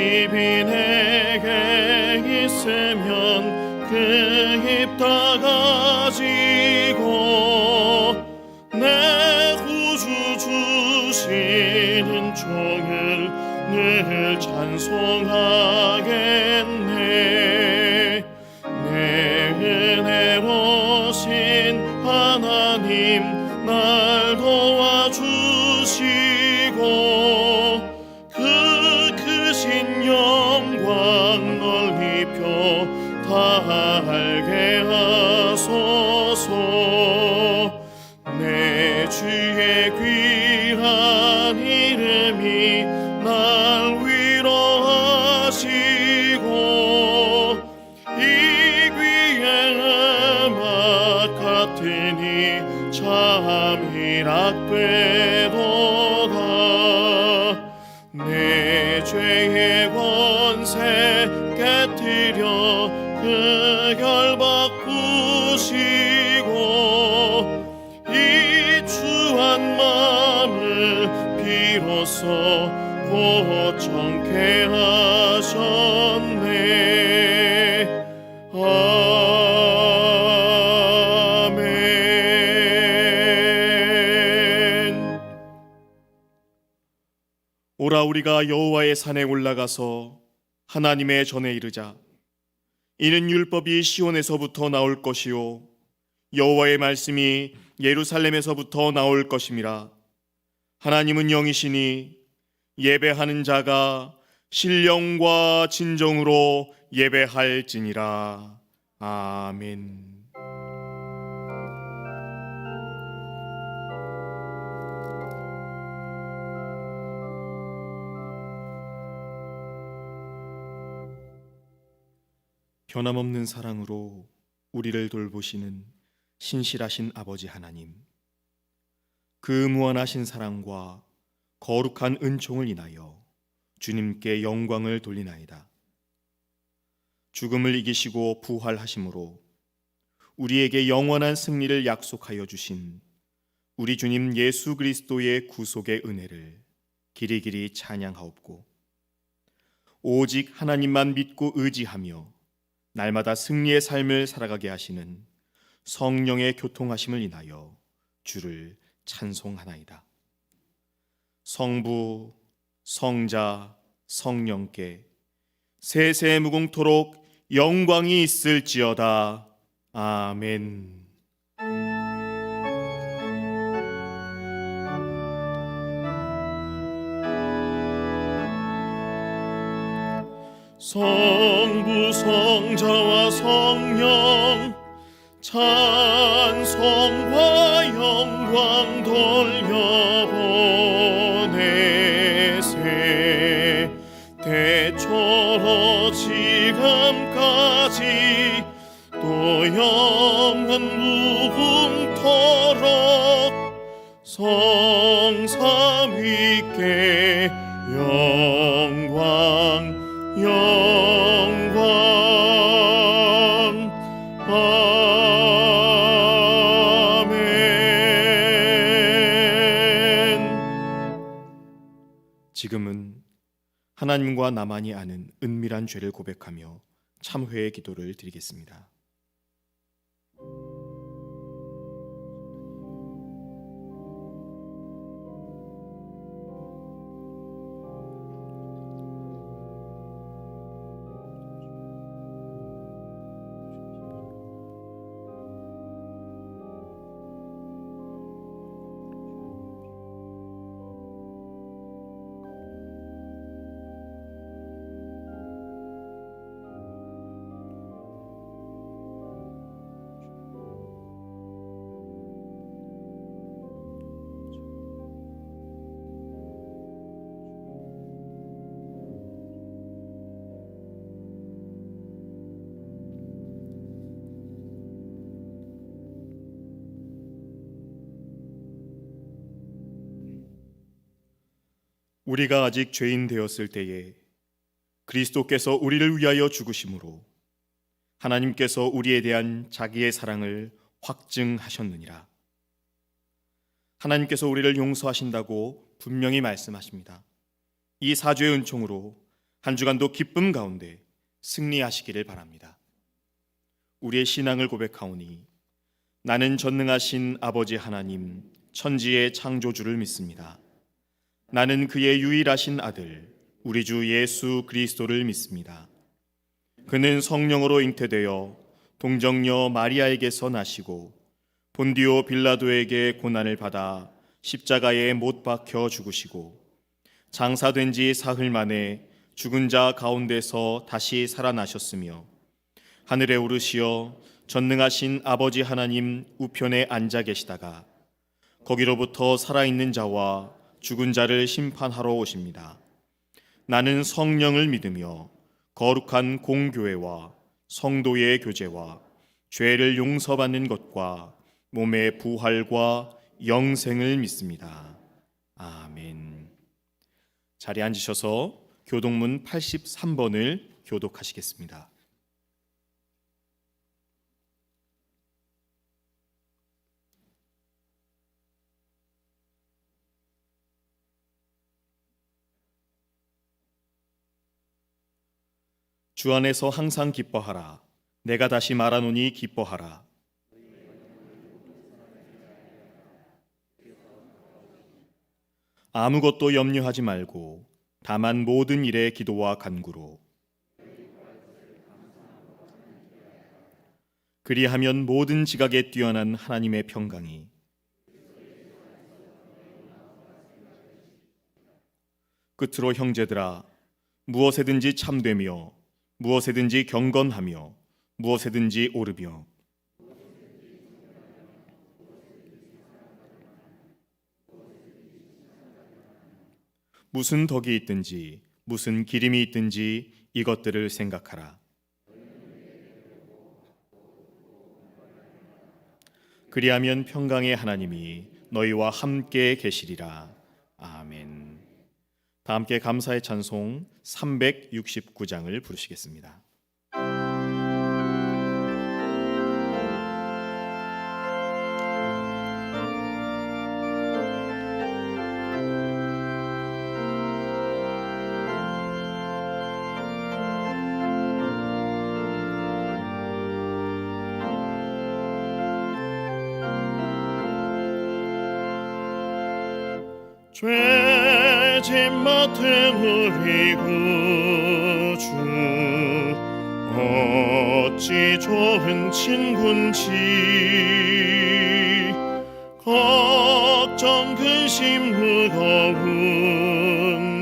입이 내게 있으면 그 입 다 가지고 내 구주 주시는 종을 늘 찬송하겠네. 내 은혜로신 하나님 날 도와주시고 그 크신 영광 널리 펴 달게 하소서. 내 주의 귀한 이름이 날 위로하시고 이 귀의 음악 같으니 참 희락되도다. 내 죄의 권세 깨뜨려 그 결 바꾸시고 이 추한 마음을 비로소 고청케 하셨네. 아멘. 오라 우리가 여호와의 산에 올라가서 하나님의 전에 이르자. 이는 율법이 시온에서부터 나올 것이요 여호와의 말씀이 예루살렘에서부터 나올 것임이라. 하나님은 영이시니 예배하는 자가 신령과 진정으로 예배할지니라. 아멘. 변함없는 사랑으로 우리를 돌보시는 신실하신 아버지 하나님, 그 무한하신 사랑과 거룩한 은총을 인하여 주님께 영광을 돌리나이다. 죽음을 이기시고 부활하심으로 우리에게 영원한 승리를 약속하여 주신 우리 주님 예수 그리스도의 구속의 은혜를 길이길이 찬양하옵고 오직 하나님만 믿고 의지하며 날마다 승리의 삶을 살아가게 하시는 성령의 교통하심을 인하여 주를 찬송하나이다. 성부, 성자, 성령께 세세 무궁토록 영광이 있을지어다. 아멘. 성부, 성자와 성령 찬송과 영광 돌려보내세. 대초로 지금까지 또 영원 무궁토록 성삼위께 영광 영광. 아멘. 지금은 하나님과 나만이 아는 은밀한 죄를 고백하며 참회의 기도를 드리겠습니다. 우리가 아직 죄인 되었을 때에 그리스도께서 우리를 위하여 죽으심으로 하나님께서 우리에 대한 자기의 사랑을 확증하셨느니라. 하나님께서 우리를 용서하신다고 분명히 말씀하십니다. 이 사죄의 은총으로 한 주간도 기쁨 가운데 승리하시기를 바랍니다. 우리의 신앙을 고백하오니 나는 전능하신 아버지 하나님 천지의 창조주를 믿습니다. 나는 그의 유일하신 아들 우리 주 예수 그리스도를 믿습니다. 그는 성령으로 잉태되어 동정녀 마리아에게서 나시고 본디오 빌라도에게 고난을 받아 십자가에 못 박혀 죽으시고 장사된 지 사흘 만에 죽은 자 가운데서 다시 살아나셨으며 하늘에 오르시어 전능하신 아버지 하나님 우편에 앉아 계시다가 거기로부터 살아있는 자와 죽은 자를 심판하러 오십니다. 나는 성령을 믿으며 거룩한 공교회와 성도의 교제와 죄를 용서받는 것과 몸의 부활과 영생을 믿습니다. 아멘. 자리에 앉으셔서 교독문 83번을 교독하시겠습니다. 주 안에서 항상 기뻐하라. 내가 다시 말하노니 기뻐하라. 아무것도 염려하지 말고 다만 모든 일에 기도와 간구로 그리하면 모든 지각에 뛰어난 하나님의 평강이 끝으로 형제들아 무엇에든지 참되며 무엇에든지 경건하며 무엇에든지 옳으며 무슨 덕이 있든지 무슨 기림이 있든지 이것들을 생각하라. 그리하면 평강의 하나님이 너희와 함께 계시리라. 아멘. 다 함께 감사의 찬송 369장을 부르시겠습니다. 죄짐 맡은 우리 구주 어찌 좋은 친군지 걱정 근심 무거운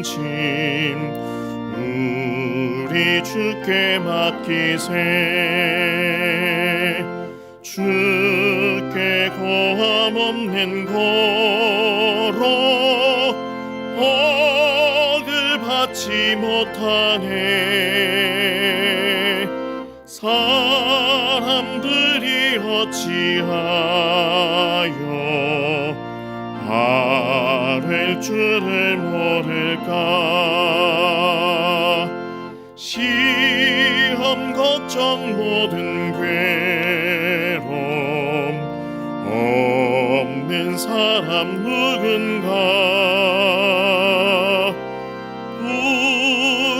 짐 우리 주께 맡기세. 주께 고함 없는 거로 복을 받지 못하네. 사람들이 어찌하여 아랠 줄을 모를까. 시험 걱정 모든 괴로움 없는 사람 누군가.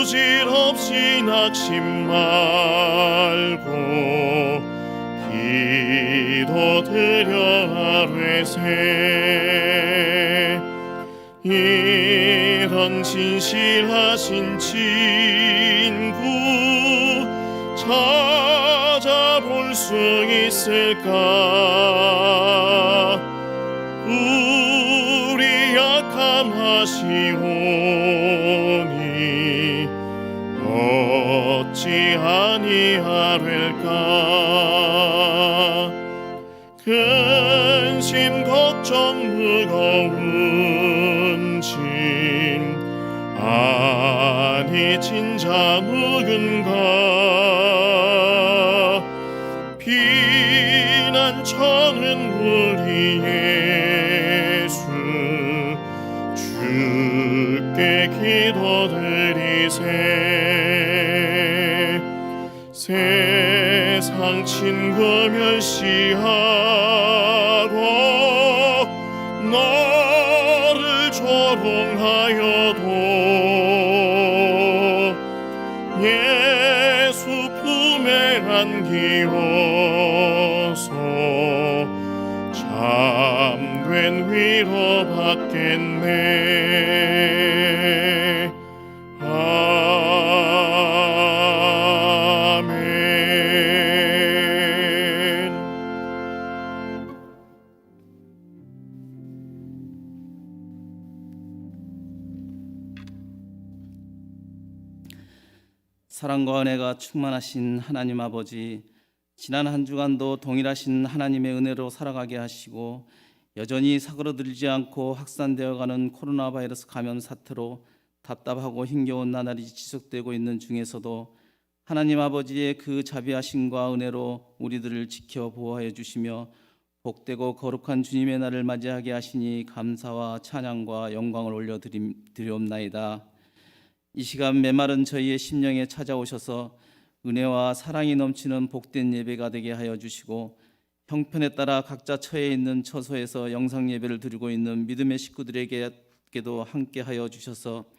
부질없이 낙심 말고 기도드려 아뢰세. 이런 진실하신 친구 찾아볼 수 있을까. 우리 약함 하시오니 어찌 아니하릴까. 근심 걱정 무거운 짐 아니 진자 누군가. 피난처는 우리 예수 주께 기도드리세. 세상 친구 멸시하고 너를 조롱하여도 웬 위로받겠네. 아멘. 사랑과 은혜가 충만하신 하나님 아버지, 지난 한 주간도 동일하신 하나님의 은혜로 살아가게 하시고 여전히 사그러들지 않고 확산되어가는 코로나 바이러스 감염 사태로 답답하고 힘겨운 나날이 지속되고 있는 중에서도 하나님 아버지의 그 자비하심과 은혜로 우리들을 지켜 보호하여 주시며 복되고 거룩한 주님의 날을 맞이하게 하시니 감사와 찬양과 영광을 올려드리옵나이다. 이 시간 메마른 저희의 심령에 찾아오셔서 은혜와 사랑이 넘치는 복된 예배가 되게 하여 주시고 형편에 따라 각자 처해 있는 처소에서 영상 예배를 드리고 있는 믿음의 식구들에게도 함께 하여 주셔서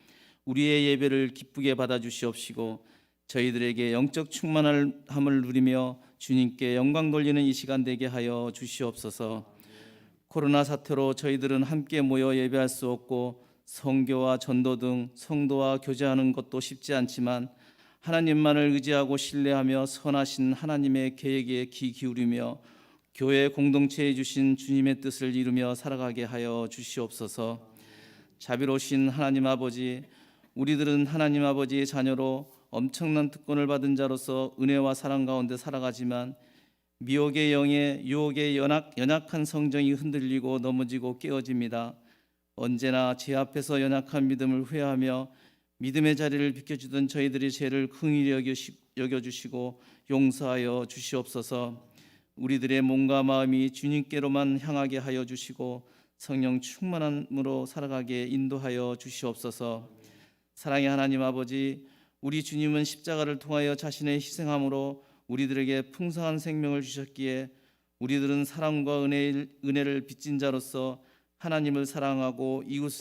우리의 예배를 기쁘게 받아 주시옵시고 저희들에게 영적 충만함을 누리며 주님께 영광 돌리는 이 시간 되게 하여 주시옵소서. 코로나 사태로 저희들은 함께 모여 예배할 수 없고 선교와 전도 등 성도와 교제하는 것도 쉽지 않지만 하나님만을 의지하고 신뢰하며 선하신 하나님의 계획에 귀 기울이며 교회 공동체에 주신 주님의 뜻을 이루며 살아가게 하여 주시옵소서. 자비로우신 하나님 아버지, 우리들은 하나님 아버지의 자녀로 엄청난 특권을 받은 자로서 은혜와 사랑 가운데 살아가지만 미혹의 영에 유혹의 연약한 성정이 흔들리고 넘어지고 깨어집니다. 언제나 제 앞에서 연약한 믿음을 회하며 믿음의 자리를 비켜주던 저희들의 죄를 긍휼히 여겨주시고 용서하여 주시옵소서. 우리들의 몸과 마음이 주님께로만 향하게 하여 주시고 성령 충만함으로 살아가게 인도하여 주시옵소서. 사랑의 하나님 아버지, 우리 주님은 십자가를 통하여 자신의 희생함으로 우리들에게 풍성한 생명을 주셨기에 우리들은 사랑과 은혜를 빚진 자로서 하나님을 사랑하고 이웃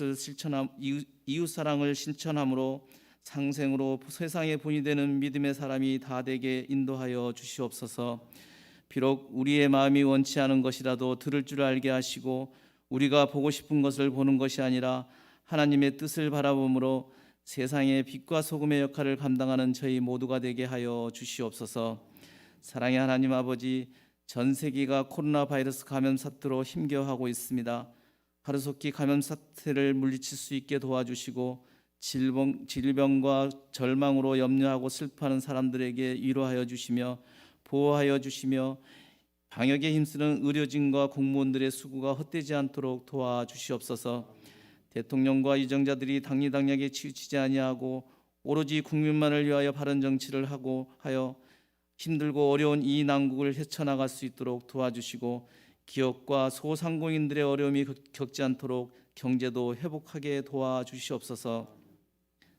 사랑을 실천함으로 상생으로 세상의 본이 되는 믿음의 사람이 다 되게 인도하여 주시옵소서. 비록 우리의 마음이 원치 않은 것이라도 들을 줄 알게 하시고 우리가 보고 싶은 것을 보는 것이 아니라 하나님의 뜻을 바라봄으로 세상의 빛과 소금의 역할을 감당하는 저희 모두가 되게 하여 주시옵소서. 사랑의 하나님 아버지, 전 세계가 코로나 바이러스 감염 사태로 힘겨워하고 있습니다. 하루속히 감염 사태를 물리칠 수 있게 도와주시고 질병과 절망으로 염려하고 슬퍼하는 사람들에게 위로하여 주시며 보호하여 주시며 방역에 힘쓰는 의료진과 공무원들의 수고가 헛되지 않도록 도와주시옵소서. 대통령과 유정자들이 당리당략에 치우치지 아니하고 오로지 국민만을 위하여 바른 정치를 하여 힘들고 어려운 이 난국을 헤쳐나갈 수 있도록 도와주시고 기업과 소상공인들의 어려움이 겪지 않도록 경제도 회복하게 도와주시옵소서.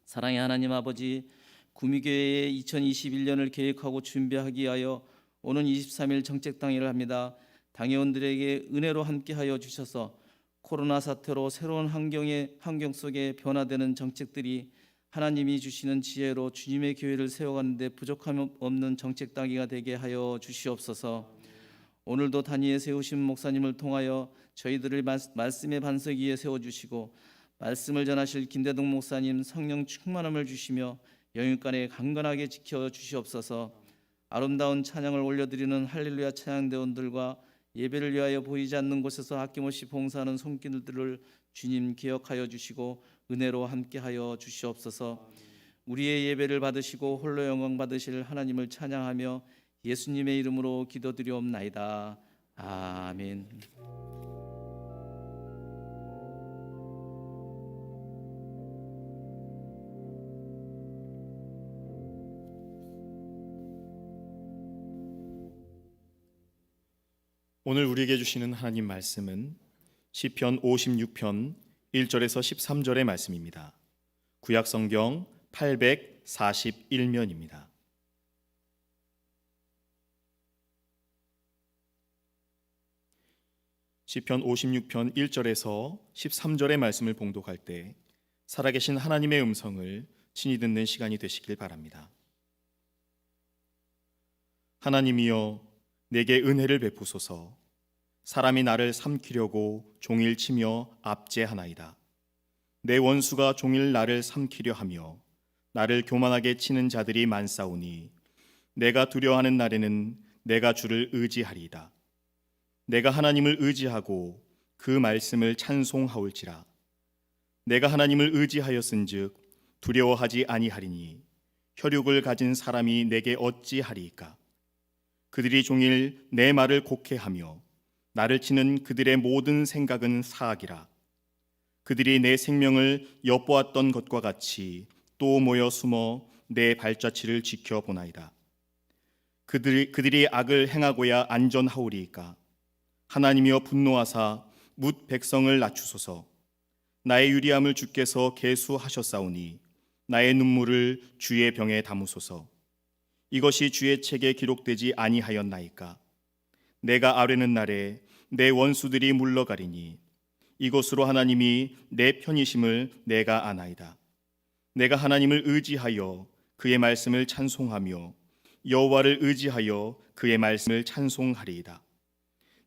사랑의 하나님 아버지, 구미교회의 2021년을 계획하고 준비하기 위하여 오는 23일 정책당회를 합니다. 당회원들에게 은혜로 함께하여 주셔서 코로나 사태로 새로운 환경 속에 변화되는 정책들이 하나님이 주시는 지혜로 주님의 교회를 세워가는 데 부족함 없는 정책당회가 되게 하여 주시옵소서. 오늘도 단위에 세우신 목사님을 통하여 저희들을 말씀의 반석 위에 세워주시고 말씀을 전하실 김대동 목사님 성령 충만함을 주시며 영육간에 강건하게 지켜주시옵소서. 아름다운 찬양을 올려드리는 할렐루야 찬양대원들과 예배를 위하여 보이지 않는 곳에서 아낌없이 봉사하는 손길들을 주님 기억하여 주시고 은혜로 함께하여 주시옵소서. 우리의 예배를 받으시고 홀로 영광 받으실 하나님을 찬양하며 예수님의 이름으로 기도드리옵나이다. 아멘. 오늘 우리에게 주시는 하나님 말씀은 시편 56편 1절에서 13절의 말씀입니다. 구약 성경 841면입니다. 시편 56편 1절에서 13절의 말씀을 봉독할 때 살아계신 하나님의 음성을 친히 듣는 시간이 되시길 바랍니다. 하나님이여, 내게 은혜를 베푸소서. 사람이 나를 삼키려고 종일 치며 압제하나이다. 내 원수가 종일 나를 삼키려 하며 나를 교만하게 치는 자들이 많사오니 내가 두려워하는 날에는 내가 주를 의지하리이다. 내가 하나님을 의지하고 그 말씀을 찬송하올지라. 내가 하나님을 의지하였은즉 두려워하지 아니하리니 혈육을 가진 사람이 내게 어찌하리이까. 그들이 종일 내 말을 곡해하며 나를 치는 그들의 모든 생각은 사악이라. 그들이 내 생명을 엿보았던 것과 같이 또 모여 숨어 내 발자취를 지켜보나이다. 그들이 악을 행하고야 안전하오리이까. 하나님이여 분노하사 뭇 백성을 낮추소서. 나의 유리함을 주께서 계수하셨사오니 나의 눈물을 주의 병에 담으소서. 이것이 주의 책에 기록되지 아니하였나이까. 내가 아뢰는 날에 내 원수들이 물러가리니 이것으로 하나님이 내 편이심을 내가 아나이다. 내가 하나님을 의지하여 그의 말씀을 찬송하며 여호와를 의지하여 그의 말씀을 찬송하리이다.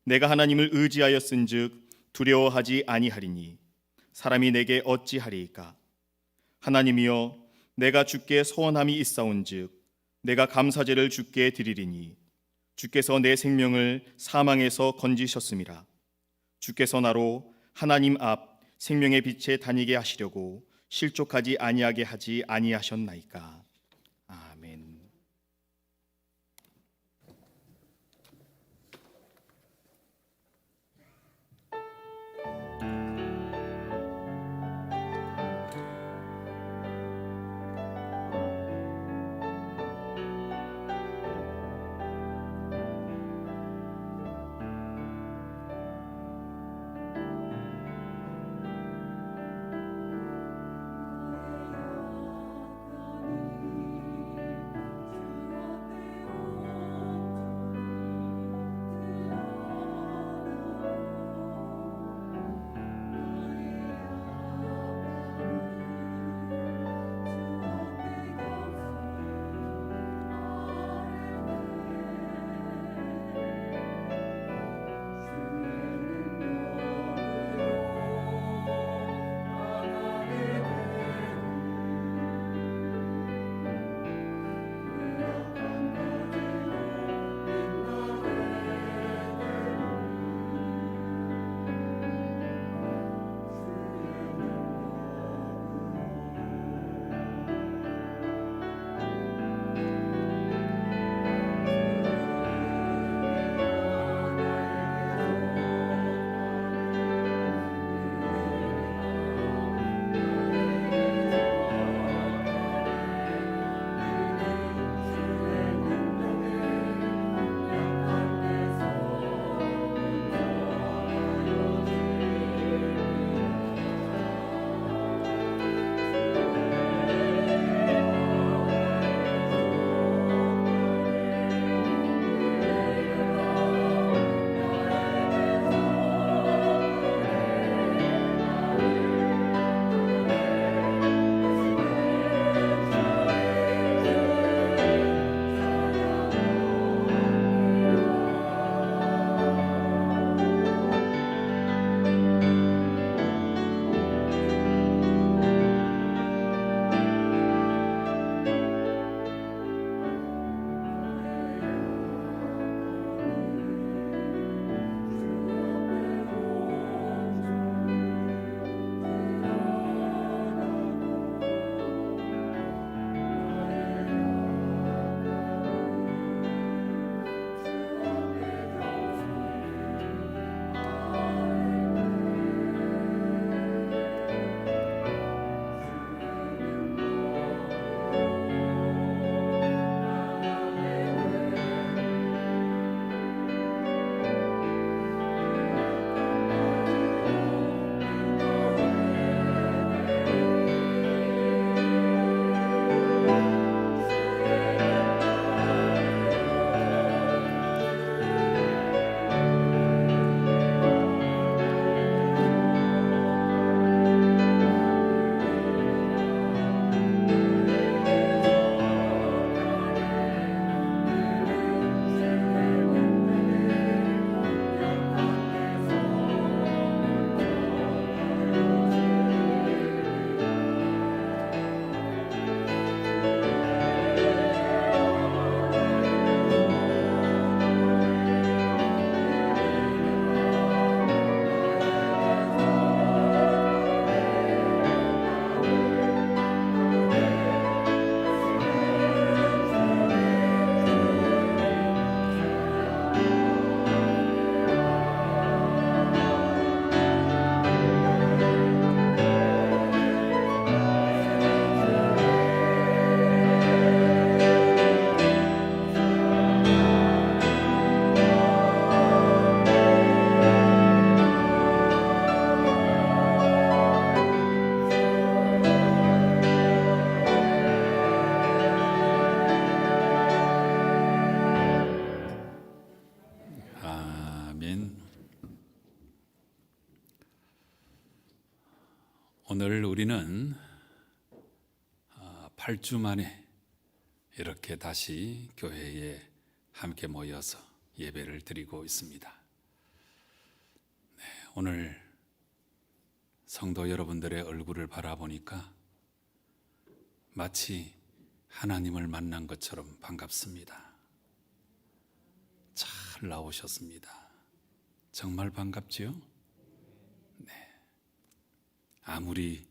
내가 하나님을 의지하였은즉 두려워하지 아니하리니 사람이 내게 어찌하리이까. 하나님이여, 내가 주께 소원함이 있사온즉 내가 감사제를 주께 드리리니 주께서 내 생명을 사망에서 건지셨음이라. 주께서 나로 하나님 앞 생명의 빛에 다니게 하시려고 실족하지 아니하게 하지 아니하셨나이까. 아멘. 오늘 우리는 8주 만에 이렇게 다시 교회에 함께 모여서 예배를 드리고 있습니다. 네, 오늘 성도 여러분들의 얼굴을 바라보니까 마치 하나님을 만난 것처럼 반갑습니다. 잘 나오셨습니다. 정말 반갑지요? 네. 아무리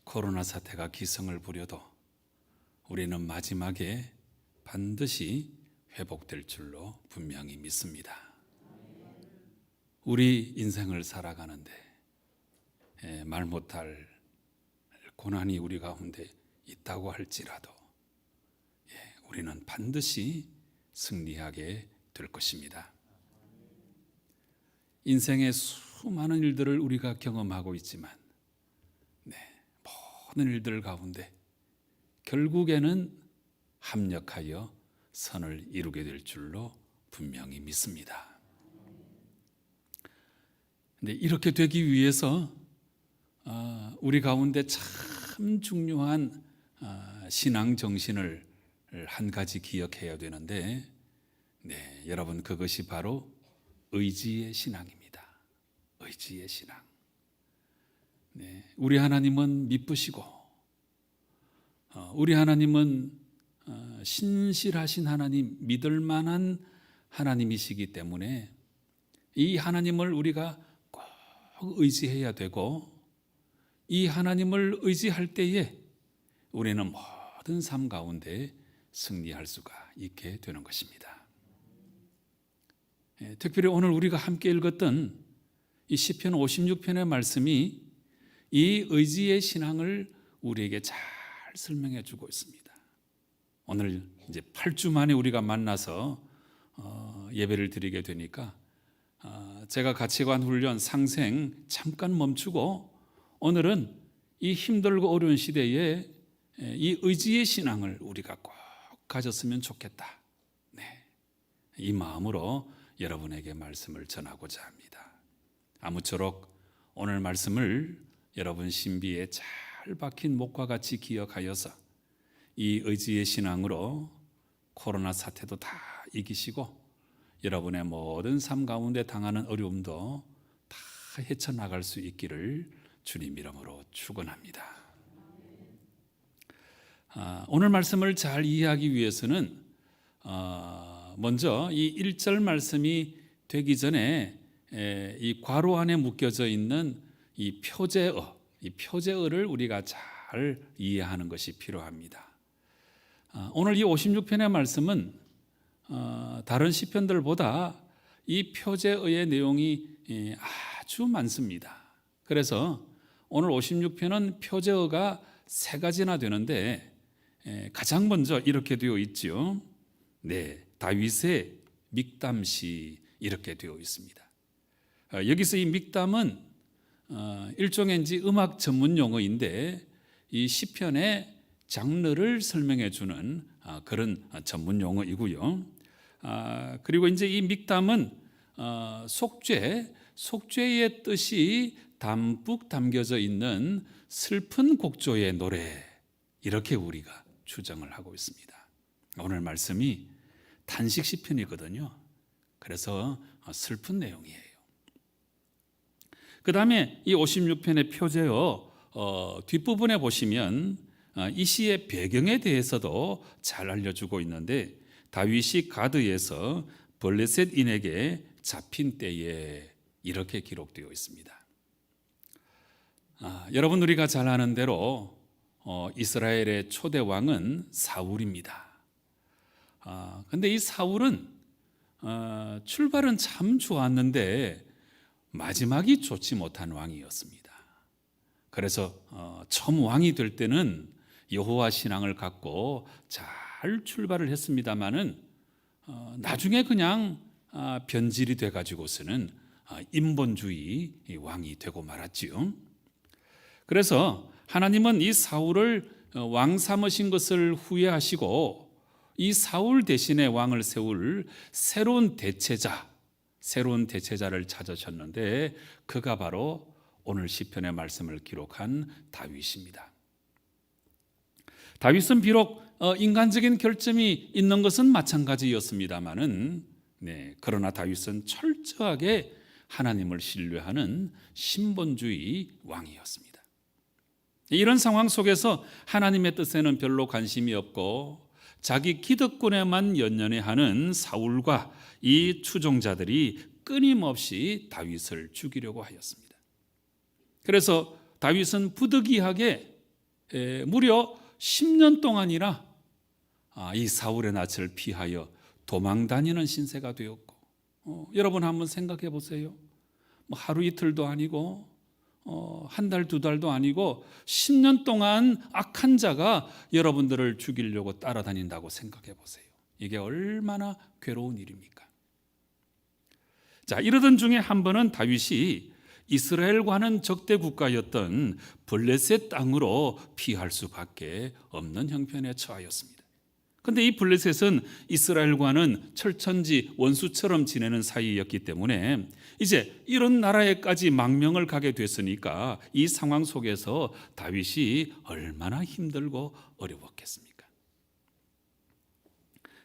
코로나 사태가 기승을 부려도 우리는 마지막에 반드시 회복될 줄로 분명히 믿습니다. 우리 인생을 살아가는데 말 못할 고난이 우리 가운데 있다고 할지라도 우리는 반드시 승리하게 될 것입니다. 인생의 수많은 일들을 우리가 경험하고 있지만 모든 일들 가운데 결국에는 합력하여 선을 이루게 될 줄로 분명히 믿습니다. 근데 이렇게 되기 위해서 우리 가운데 참 중요한 신앙 정신을 한 가지 기억해야 되는데, 여러분, 그것이 바로 의지의 신앙입니다. 의지의 신앙. 우리 하나님은 미쁘시고 우리 하나님은 신실하신 하나님, 믿을 만한 하나님이시기 때문에 이 하나님을 우리가 꼭 의지해야 되고, 이 하나님을 의지할 때에 우리는 모든 삶 가운데 승리할 수가 있게 되는 것입니다. 특별히 오늘 우리가 함께 읽었던 이 시편 56편의 말씀이 이 의지의 신앙을 우리에게 잘 설명해 주고 있습니다. 오늘 이제 8주 만에 우리가 만나서 예배를 드리게 되니까 제가 가치관 훈련 상생 잠깐 멈추고 오늘은 이 힘들고 어려운 시대에 이 의지의 신앙을 우리가 꼭 가졌으면 좋겠다. 이 마음으로 여러분에게 말씀을 전하고자 합니다. 아무쪼록 오늘 말씀을 여러분 신비에 잘 박힌 목과 같이 기억하여서 이 의지의 신앙으로 코로나 사태도 다 이기시고 여러분의 모든 삶 가운데 당하는 어려움도 다 헤쳐나갈 수 있기를 주님 이름으로 축원합니다. 오늘 말씀을 잘 이해하기 위해서는 먼저 이 1절 말씀이 되기 전에 이 괄호 안에 묶여져 있는 이 표제어를 우리가 잘 이해하는 것이 필요합니다. 오늘 이 56편의 말씀은 다른 시편들보다 이 표제어의 내용이 아주 많습니다. 그래서 오늘 56편은 표제어가 3가지나 되는데 가장 먼저 이렇게 되어 있죠. 다윗의 믹담시 이렇게 되어 있습니다. 여기서 이 믹담은 일종의 음악 전문 용어인데 이 시편의 장르를 설명해 주는 그런 전문 용어이고요. 그리고 이제 이 믹담은 속죄의 뜻이 담뿍 담겨져 있는 슬픈 곡조의 노래, 이렇게 우리가 추정을 하고 있습니다. 오늘 말씀이 탄식 시편이거든요. 그래서 슬픈 내용이에요. 그 다음에 이 56편의 표제어 뒷부분에 보시면 이 시의 배경에 대해서도 잘 알려주고 있는데, 다윗이 가드에서 블레셋인에게 잡힌 때에 이렇게 기록되어 있습니다. 여러분, 우리가 잘 아는 대로 이스라엘의 초대 왕은 사울입니다. 근데 이 사울은 출발은 참 좋았는데 마지막이 좋지 못한 왕이었습니다. 그래서 처음 왕이 될 때는 여호와 신앙을 갖고 잘 출발을 했습니다마는 나중에 그냥 변질이 돼가지고서는 인본주의 왕이 되고 말았지요. 그래서 하나님은 이 사울을 왕 삼으신 것을 후회하시고 이 사울 대신에 왕을 세울 새로운 대체자를 찾으셨는데 그가 바로 오늘 시편의 말씀을 기록한 다윗입니다. 다윗은 비록 인간적인 결점이 있는 것은 마찬가지였습니다마는 그러나 다윗은 철저하게 하나님을 신뢰하는 신본주의 왕이었습니다. 이런 상황 속에서 하나님의 뜻에는 별로 관심이 없고 자기 기득권에만 연연해하는 사울과 이 추종자들이 끊임없이 다윗을 죽이려고 하였습니다. 그래서 다윗은 부득이하게 무려 10년 동안이나 이 사울의 낯을 피하여 도망다니는 신세가 되었고, 여러분 한번 생각해 보세요. 하루 이틀도 아니고 한 달, 두 달도 아니고 10년 동안 악한 자가 여러분들을 죽이려고 따라다닌다고 생각해 보세요. 이게 얼마나 괴로운 일입니까? 자, 이러던 중에 한 번은 다윗이 이스라엘과는 적대 국가였던 블레셋 땅으로 피할 수밖에 없는 형편에 처하였습니다. 그런데 이 블레셋은 이스라엘과는 철천지 원수처럼 지내는 사이였기 때문에 이제 이런 나라에까지 망명을 가게 됐으니까 이 상황 속에서 다윗이 얼마나 힘들고 어려웠겠습니까?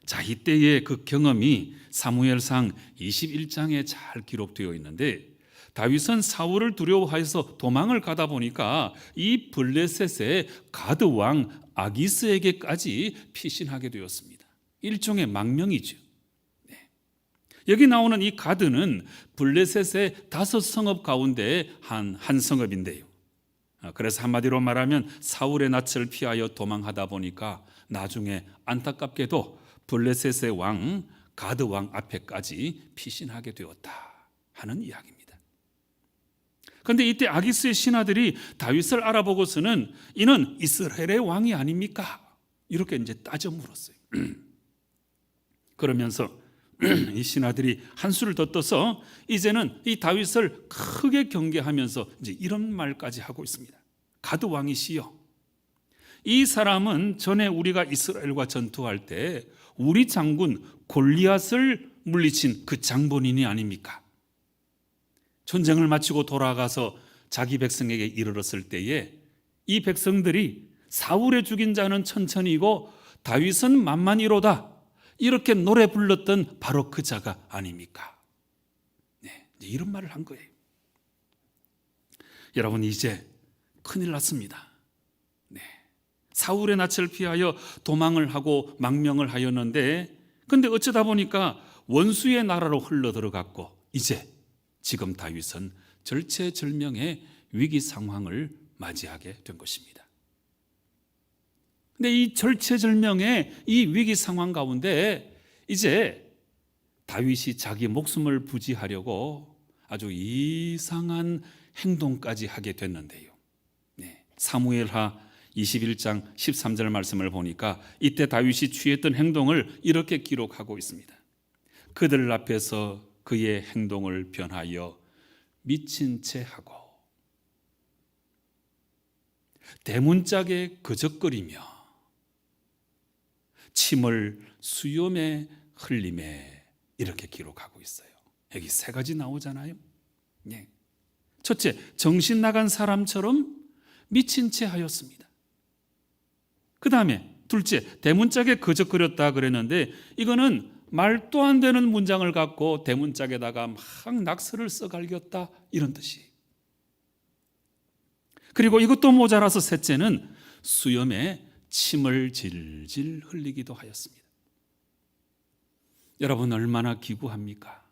자, 이때의 그 경험이 사무엘상 21장에 잘 기록되어 있는데, 다윗은 사울을 두려워해서 도망을 가다 보니까 이 블레셋의 가드 왕 아기스에게까지 피신하게 되었습니다. 일종의 망명이죠. 여기 나오는 이 가드는 블레셋의 5성읍 가운데 한 성읍인데요. 그래서 한마디로 말하면 사울의 낯을 피하여 도망하다 보니까 나중에 안타깝게도 블레셋의 왕 가드 왕 앞에까지 피신하게 되었다 하는 이야기입니다. 그런데 이때 아기스의 신하들이 다윗을 알아보고서는 이는 이스라엘의 왕이 아닙니까? 이렇게 이제 따져 물었어요. 그러면서 이 신하들이 한수를 더 떠서 이제는 이 다윗을 크게 경계하면서 이제 이런 말까지 하고 있습니다. 가드 왕이시여, 이 사람은 전에 우리가 이스라엘과 전투할 때 우리 장군 골리앗을 물리친 그 장본인이 아닙니까? 전쟁을 마치고 돌아가서 자기 백성에게 이르렀을 때에 이 백성들이 사울의 죽인 자는 천천히고 다윗은 만만이로다, 이렇게 노래 불렀던 바로 그 자가 아닙니까? 이런 말을 한 거예요. 여러분, 이제 큰일 났습니다. 사울의 낯을 피하여 도망을 하고 망명을 하였는데, 근데 어쩌다 보니까 원수의 나라로 흘러들어갔고 이제 지금 다윗은 절체절명의 위기 상황을 맞이하게 된 것입니다. 근데 이 절체절명의 이 위기 상황 가운데 이제 다윗이 자기 목숨을 부지하려고 아주 이상한 행동까지 하게 됐는데요. 사무엘하 21장 13절 말씀을 보니까 이때 다윗이 취했던 행동을 이렇게 기록하고 있습니다. 그들 앞에서 그의 행동을 변하여 미친 채 하고 대문짝에 거적거리며 침을 수염에 흘리매, 이렇게 기록하고 있어요. 여기 세 가지 나오잖아요. 첫째, 정신 나간 사람처럼 미친 채 하였습니다. 그 다음에 둘째, 대문짝에 거적거렸다 그랬는데 이거는 말도 안 되는 문장을 갖고 대문짝에다가 막 낙서를 써갈겼다, 이런 뜻이. 그리고 이것도 모자라서 셋째는 수염에 침을 질질 흘리기도 하였습니다. 여러분, 얼마나 기구합니까?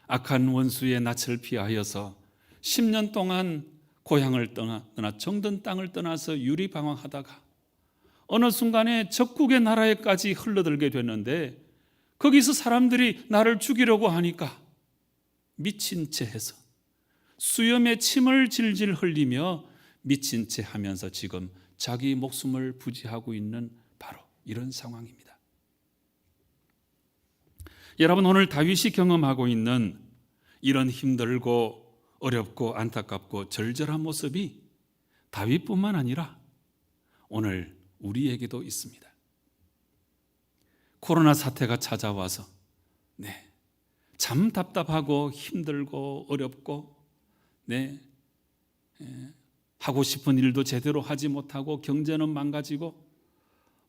악한 원수의 낯을 피하여서 10년 동안 고향을 떠나 정든 땅을 떠나서 유리방황하다가 어느 순간에 적국의 나라에까지 흘러들게 됐는데, 거기서 사람들이 나를 죽이려고 하니까 미친 채 해서 수염에 침을 질질 흘리며 미친 채 하면서 지금 자기 목숨을 부지하고 있는 바로 이런 상황입니다. 여러분, 오늘 다윗이 경험하고 있는 이런 힘들고 어렵고 안타깝고 절절한 모습이 다윗뿐만 아니라 오늘 우리에게도 있습니다. 코로나 사태가 찾아와서 참 답답하고 힘들고 어렵고 네, 하고 싶은 일도 제대로 하지 못하고 경제는 망가지고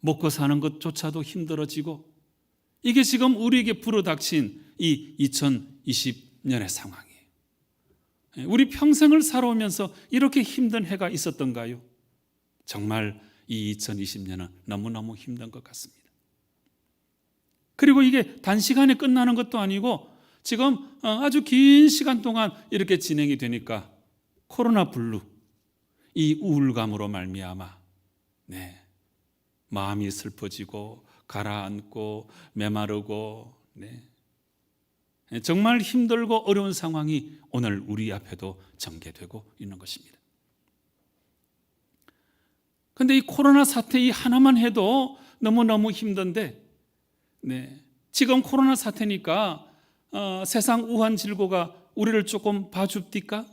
먹고 사는 것조차도 힘들어지고 이게 지금 우리에게 불어닥친 이 2020년의 상황이에요. 우리 평생을 살아오면서 이렇게 힘든 해가 있었던가요? 정말 이 2020년은 너무너무 힘든 것 같습니다. 그리고 이게 단시간에 끝나는 것도 아니고 지금 아주 긴 시간 동안 이렇게 진행이 되니까 코로나 블루, 이 우울감으로 말미암아 네, 마음이 슬퍼지고 가라앉고 메마르고 네, 정말 힘들고 어려운 상황이 오늘 우리 앞에도 전개되고 있는 것입니다. 그런데 이 코로나 사태 이 하나만 해도 너무너무 힘든데 네, 지금 코로나 사태니까 세상 우한 질고가 우리를 조금 봐줍니까?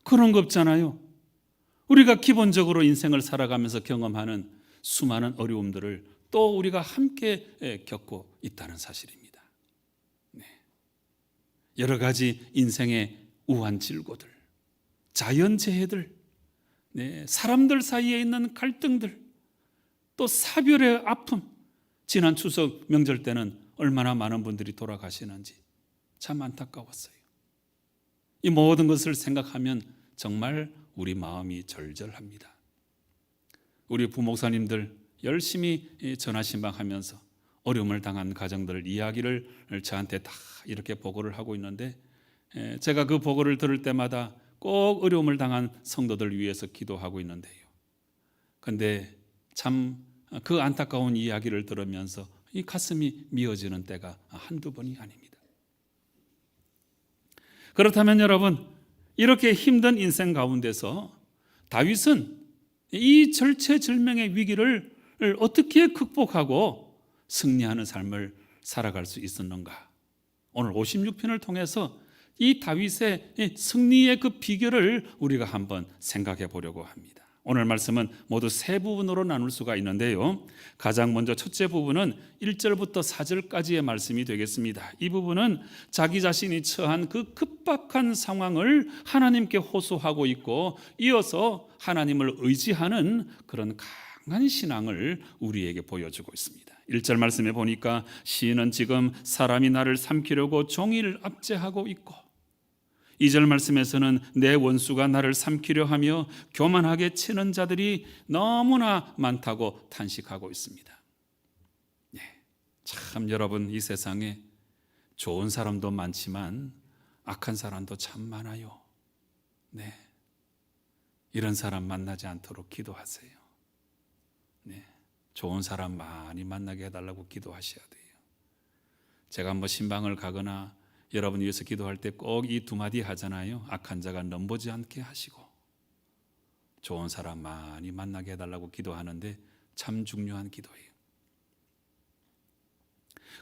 그런 거 없잖아요. 우리가 기본적으로 인생을 살아가면서 경험하는 수많은 어려움들을 또 우리가 함께 겪고 있다는 사실입니다. 네. 여러 가지 인생의 우한 질고들, 자연재해들, 네, 사람들 사이에 있는 갈등들, 또 사별의 아픔. 지난 추석 명절 때는 얼마나 많은 분들이 돌아가시는지 참 안타까웠어요. 이 모든 것을 생각하면 정말 우리 마음이 절절합니다. 우리 부목사님들 열심히 전화신방하면서 어려움을 당한 가정들 이야기를 저한테 다 이렇게 보고를 하고 있는데 제가 그 보고를 들을 때마다 꼭 어려움을 당한 성도들 위해서 기도하고 있는데요. 그런데 참 그 안타까운 이야기를 들으면서 이 가슴이 미어지는 때가 한두 번이 아닙니다. 그렇다면 여러분, 이렇게 힘든 인생 가운데서 다윗은 이 절체절명의 위기를 어떻게 극복하고 승리하는 삶을 살아갈 수 있었는가? 오늘 56편을 통해서 이 다윗의 승리의 그 비결을 우리가 한번 생각해 보려고 합니다. 오늘 말씀은 모두 세 부분으로 나눌 수가 있는데요. 가장 먼저 첫째 부분은 1절부터 4절까지의 말씀이 되겠습니다. 이 부분은 자기 자신이 처한 그 급박한 상황을 하나님께 호소하고 있고 이어서 하나님을 의지하는 그런 강한 신앙을 우리에게 보여주고 있습니다. 1절 말씀에 보니까 시인은 지금 사람이 나를 삼키려고 종일 압제하고 있고 2절 말씀에서는 내 원수가 나를 삼키려 하며 교만하게 치는 자들이 너무나 많다고 탄식하고 있습니다. 네, 참 여러분 이 세상에 좋은 사람도 많지만 악한 사람도 참 많아요. 네, 이런 사람 만나지 않도록 기도하세요. 네, 좋은 사람 많이 만나게 해달라고 기도하셔야 돼요. 제가 뭐 신방을 가거나 여러분 위해서 기도할 때 꼭 이 두 마디 하잖아요. 악한 자가 넘보지 않게 하시고 좋은 사람 많이 만나게 해달라고 기도하는데 참 중요한 기도예요.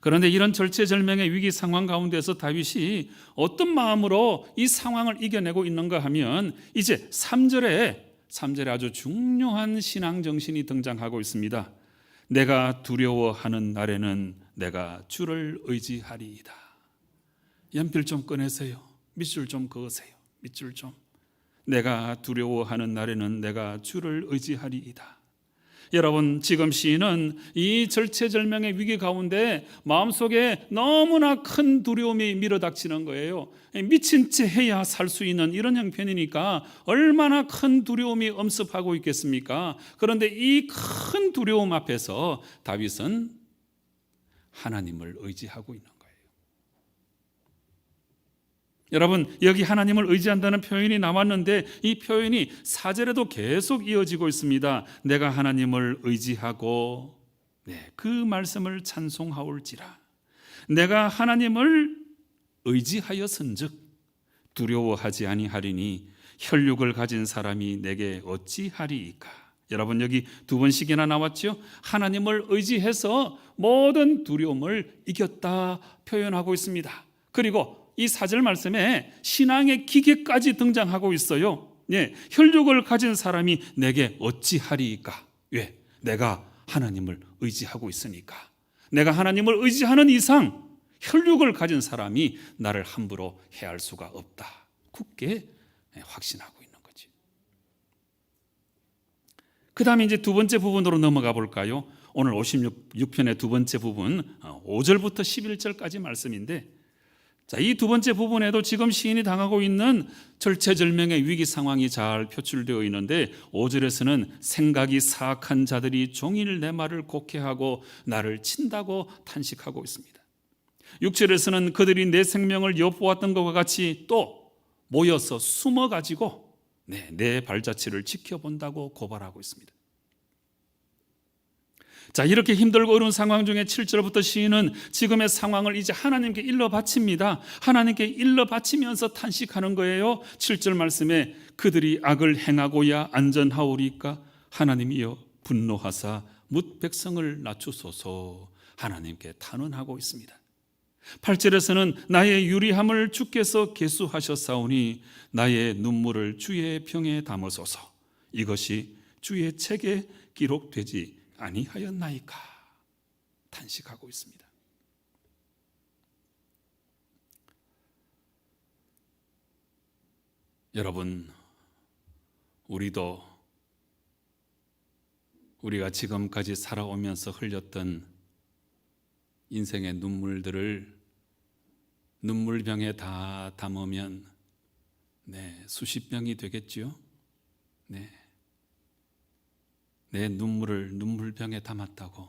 그런데 이런 절체절명의 위기 상황 가운데서 다윗이 어떤 마음으로 이 상황을 이겨내고 있는가 하면 이제 3절에 아주 중요한 신앙 정신이 등장하고 있습니다. 내가 두려워하는 날에는 내가 주를 의지하리이다. 연필 좀 꺼내세요. 밑줄 좀 그으세요. 밑줄 좀. 내가 두려워하는 날에는 내가 주를 의지하리이다. 여러분 지금 시인은 이 절체절명의 위기 가운데 마음속에 너무나 큰 두려움이 밀어닥치는 거예요. 미친 채 해야 살 수 있는 이런 형편이니까 얼마나 큰 두려움이 엄습하고 있겠습니까? 그런데 이 큰 두려움 앞에서 다윗은 하나님을 의지하고 있는 거예요. 여러분 여기 하나님을 의지한다는 표현이 나왔는데 이 표현이 4절에도 계속 이어지고 있습니다. 내가 하나님을 의지하고 그 말씀을 찬송하올지라. 내가 하나님을 의지하였은즉 두려워하지 아니하리니 혈육을 가진 사람이 내게 어찌하리이까. 여러분 여기 두 번씩이나 나왔죠. 하나님을 의지해서 모든 두려움을 이겼다 표현하고 있습니다. 그리고 이 4절 말씀에 신앙의 기계까지 등장하고 있어요. 혈육을 가진 사람이 내게 어찌하리이까. 왜? 내가 하나님을 의지하고 있으니까. 내가 하나님을 의지하는 이상 혈육을 가진 사람이 나를 함부로 해할 수가 없다. 굳게 확신하고 있는 거지. 그 다음에 이제 두 번째 부분으로 넘어가 볼까요? 오늘 56편의 두 번째 부분 5절부터 11절까지 말씀인데, 자, 이 두 번째 부분에도 지금 시인이 당하고 있는 절체절명의 위기 상황이 잘 표출되어 있는데, 5절에서는 생각이 사악한 자들이 종일 내 말을 곡해하고 나를 친다고 탄식하고 있습니다. 6절에서는 그들이 내 생명을 엿보았던 것과 같이 또 모여서 숨어가지고 내 발자취를 지켜본다고 고발하고 있습니다. 자, 이렇게 힘들고 어려운 상황 중에 7절부터 시인은 지금의 상황을 이제 하나님께 일러 바칩니다. 하나님께 일러 바치면서 탄식하는 거예요. 7절 말씀에 그들이 악을 행하고야 안전하오리까 하나님이여 분노하사 뭇 백성을 낮추소서 하나님께 탄원하고 있습니다. 8절에서는 나의 유리함을 주께서 계수하셨사오니 나의 눈물을 주의 병에 담으소서 이것이 주의 책에 기록되지 아니하였나이까 탄식하고 있습니다. 여러분, 우리가 지금까지 살아오면서 흘렸던 인생의 눈물들을 눈물병에 다 담으면 수십 병이 되겠지요. 내 눈물을 눈물병에 담았다고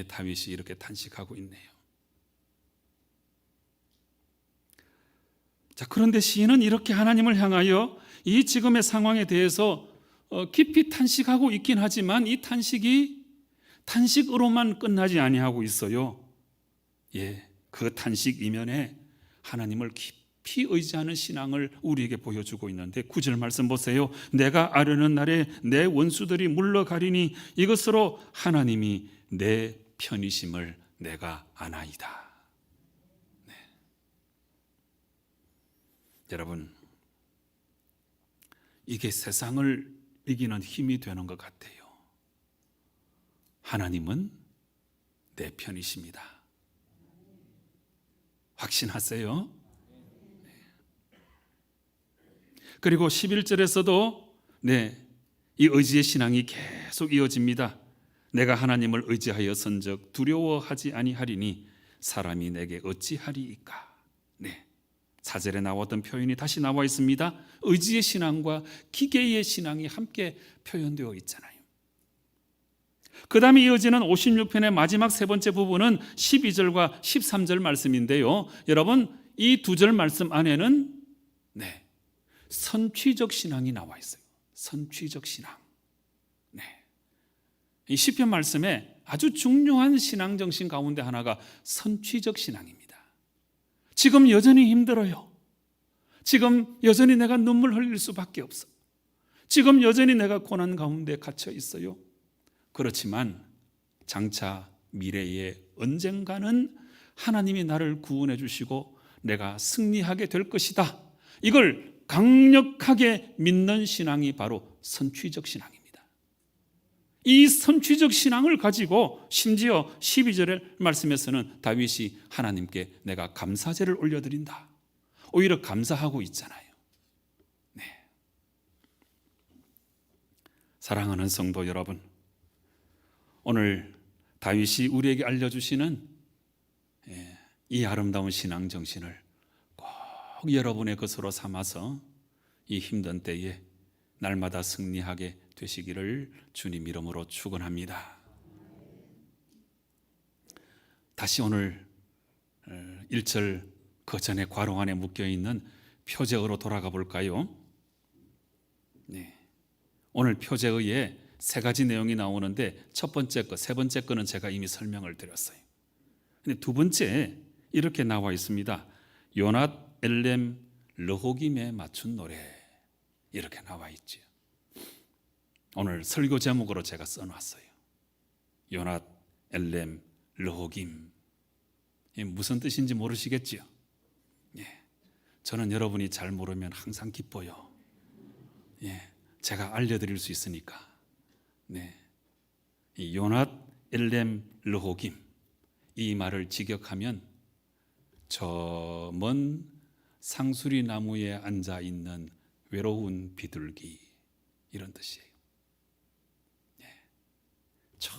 다윗이 이렇게 탄식하고 있네요. 자, 그런데 시인은 이렇게 하나님을 향하여 이 지금의 상황에 대해서 깊이 탄식하고 있긴 하지만 이 탄식이 탄식으로만 끝나지 아니하고 있어요. 그 탄식 이면에 하나님을 깊이 의지하는 신앙을 우리에게 보여주고 있는데 9절 말씀 보세요. 내가 아뢰는 날에 내 원수들이 물러가리니 이것으로 하나님이 내 편이심을 내가 아나이다. 여러분, 이게 세상을 이기는 힘이 되는 것 같아요. 하나님은 내 편이십니다. 확신하세요? 그리고 11절에서도 이 의지의 신앙이 계속 이어집니다. 내가 하나님을 의지하여 선적 두려워하지 아니하리니 사람이 내게 어찌하리이까. 4절에 나왔던 표현이 다시 나와 있습니다. 의지의 신앙과 기계의 신앙이 함께 표현되어 있잖아요. 그 다음에 이어지는 56편의 마지막 세 번째 부분은 12절과 13절 말씀인데요. 여러분, 이 두 절 말씀 안에는 선취적 신앙이 나와 있어요. 선취적 신앙. 이 시편 말씀에 아주 중요한 신앙 정신 가운데 하나가 선취적 신앙입니다. 지금 여전히 힘들어요. 지금 여전히 내가 눈물 흘릴 수밖에 없어. 지금 여전히 내가 고난 가운데 갇혀 있어요. 그렇지만 장차 미래에 언젠가는 하나님이 나를 구원해 주시고 내가 승리하게 될 것이다. 이걸 강력하게 믿는 신앙이 바로 선취적 신앙입니다. 이 선취적 신앙을 가지고 심지어 12절의 말씀에서는 다윗이 하나님께 내가 감사제를 올려드린다. 오히려 감사하고 있잖아요. 사랑하는 성도 여러분, 오늘 다윗이 우리에게 알려주시는 이 아름다운 신앙 정신을 꼭 여러분의 것으로 삼아서 이 힘든 때에 날마다 승리하게 되시기를 주님 이름으로 축원합니다. 다시 오늘 1절 그 전에 괄호 안에 묶여있는 표제어로 돌아가 볼까요? 오늘 표제어에 세 가지 내용이 나오는데 첫 번째 거, 세 번째 거는 제가 이미 설명을 드렸어요. 근데 두 번째 이렇게 나와 있습니다. 요낫 엘렘 르호김에 맞춘 노래 이렇게 나와 있죠. 오늘 설교 제목으로 제가 써놨어요. 요낫 엘렘 르호김. 무슨 뜻인지 모르시겠지요? 저는 여러분이 잘 모르면 항상 기뻐요. 제가 알려드릴 수 있으니까. 이 요낫 엘렘 르호김, 이 말을 직역하면 저 먼 상수리 나무에 앉아 있는 외로운 비둘기 이런 뜻이에요. 저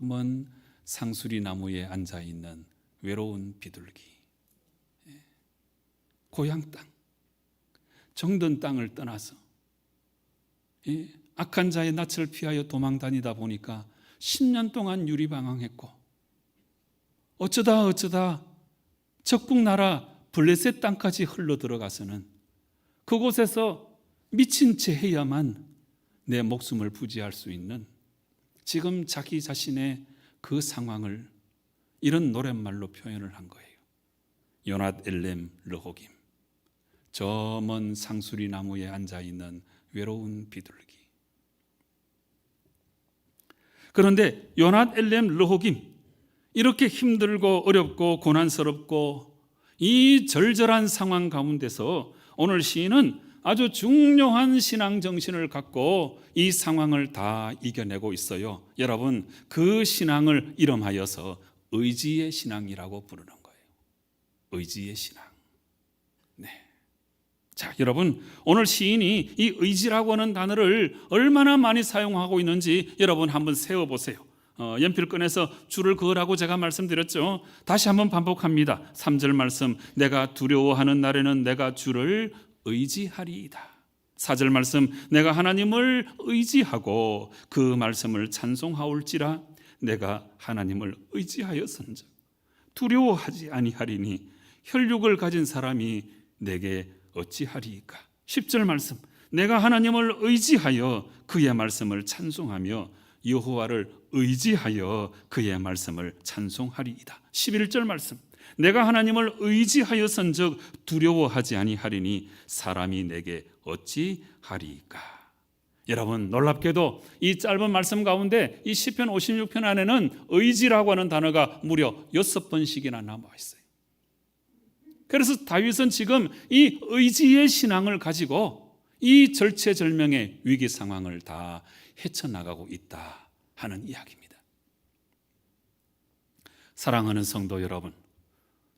먼 상수리 나무에 앉아 있는 외로운 비둘기. 고향 땅, 정든 땅을 떠나서 악한 자의 낯을 피하여 도망 다니다 보니까 10년 동안 유리방황했고, 어쩌다 적국 나라 블레셋 땅까지 흘러 들어가서는 그곳에서 미친 채 해야만 내 목숨을 부지할 수 있는, 지금 자기 자신의 그 상황을 이런 노랫말로 표현을 한 거예요. 요낫 엘렘 르호김, 저 먼 상수리 나무에 앉아 있는 외로운 비둘기. 그런데 요낫 엘렘 르호김, 이렇게 힘들고 어렵고 고난스럽고 이 절절한 상황 가운데서 오늘 시인은 아주 중요한 신앙 정신을 갖고 이 상황을 다 이겨내고 있어요. 여러분, 그 신앙을 이름하여서 의지의 신앙이라고 부르는 거예요. 의지의 신앙. 네. 자, 여러분, 오늘 시인이 이 의지라고 하는 단어를 얼마나 많이 사용하고 있는지 여러분 한번 세어보세요. 연필 꺼내서 줄을 그으라고 제가 말씀드렸죠. 다시 한번 반복합니다. 3절 말씀, 내가 두려워하는 날에는 내가 주를 의지하리이다. 4절 말씀, 내가 하나님을 의지하고 그 말씀을 찬송하올지라. 내가 하나님을 의지하였은즉 두려워하지 아니하리니 혈육을 가진 사람이 내게 어찌하리이까. 10절 말씀, 내가 하나님을 의지하여 그의 말씀을 찬송하며 여호와를 의지하여 그의 말씀을 찬송하리이다. 11절 말씀, 내가 하나님을 의지하였은즉 두려워하지 아니하리니 사람이 내게 어찌하리이까. 여러분, 놀랍게도 이 짧은 말씀 가운데 이 시편 56편 안에는 의지라고 하는 단어가 무려 6번씩이나 남아 있어요. 그래서 다윗은 지금 이 의지의 신앙을 가지고 이 절체절명의 위기 상황을 다 헤쳐나가고 있다 하는 이야기입니다. 사랑하는 성도 여러분,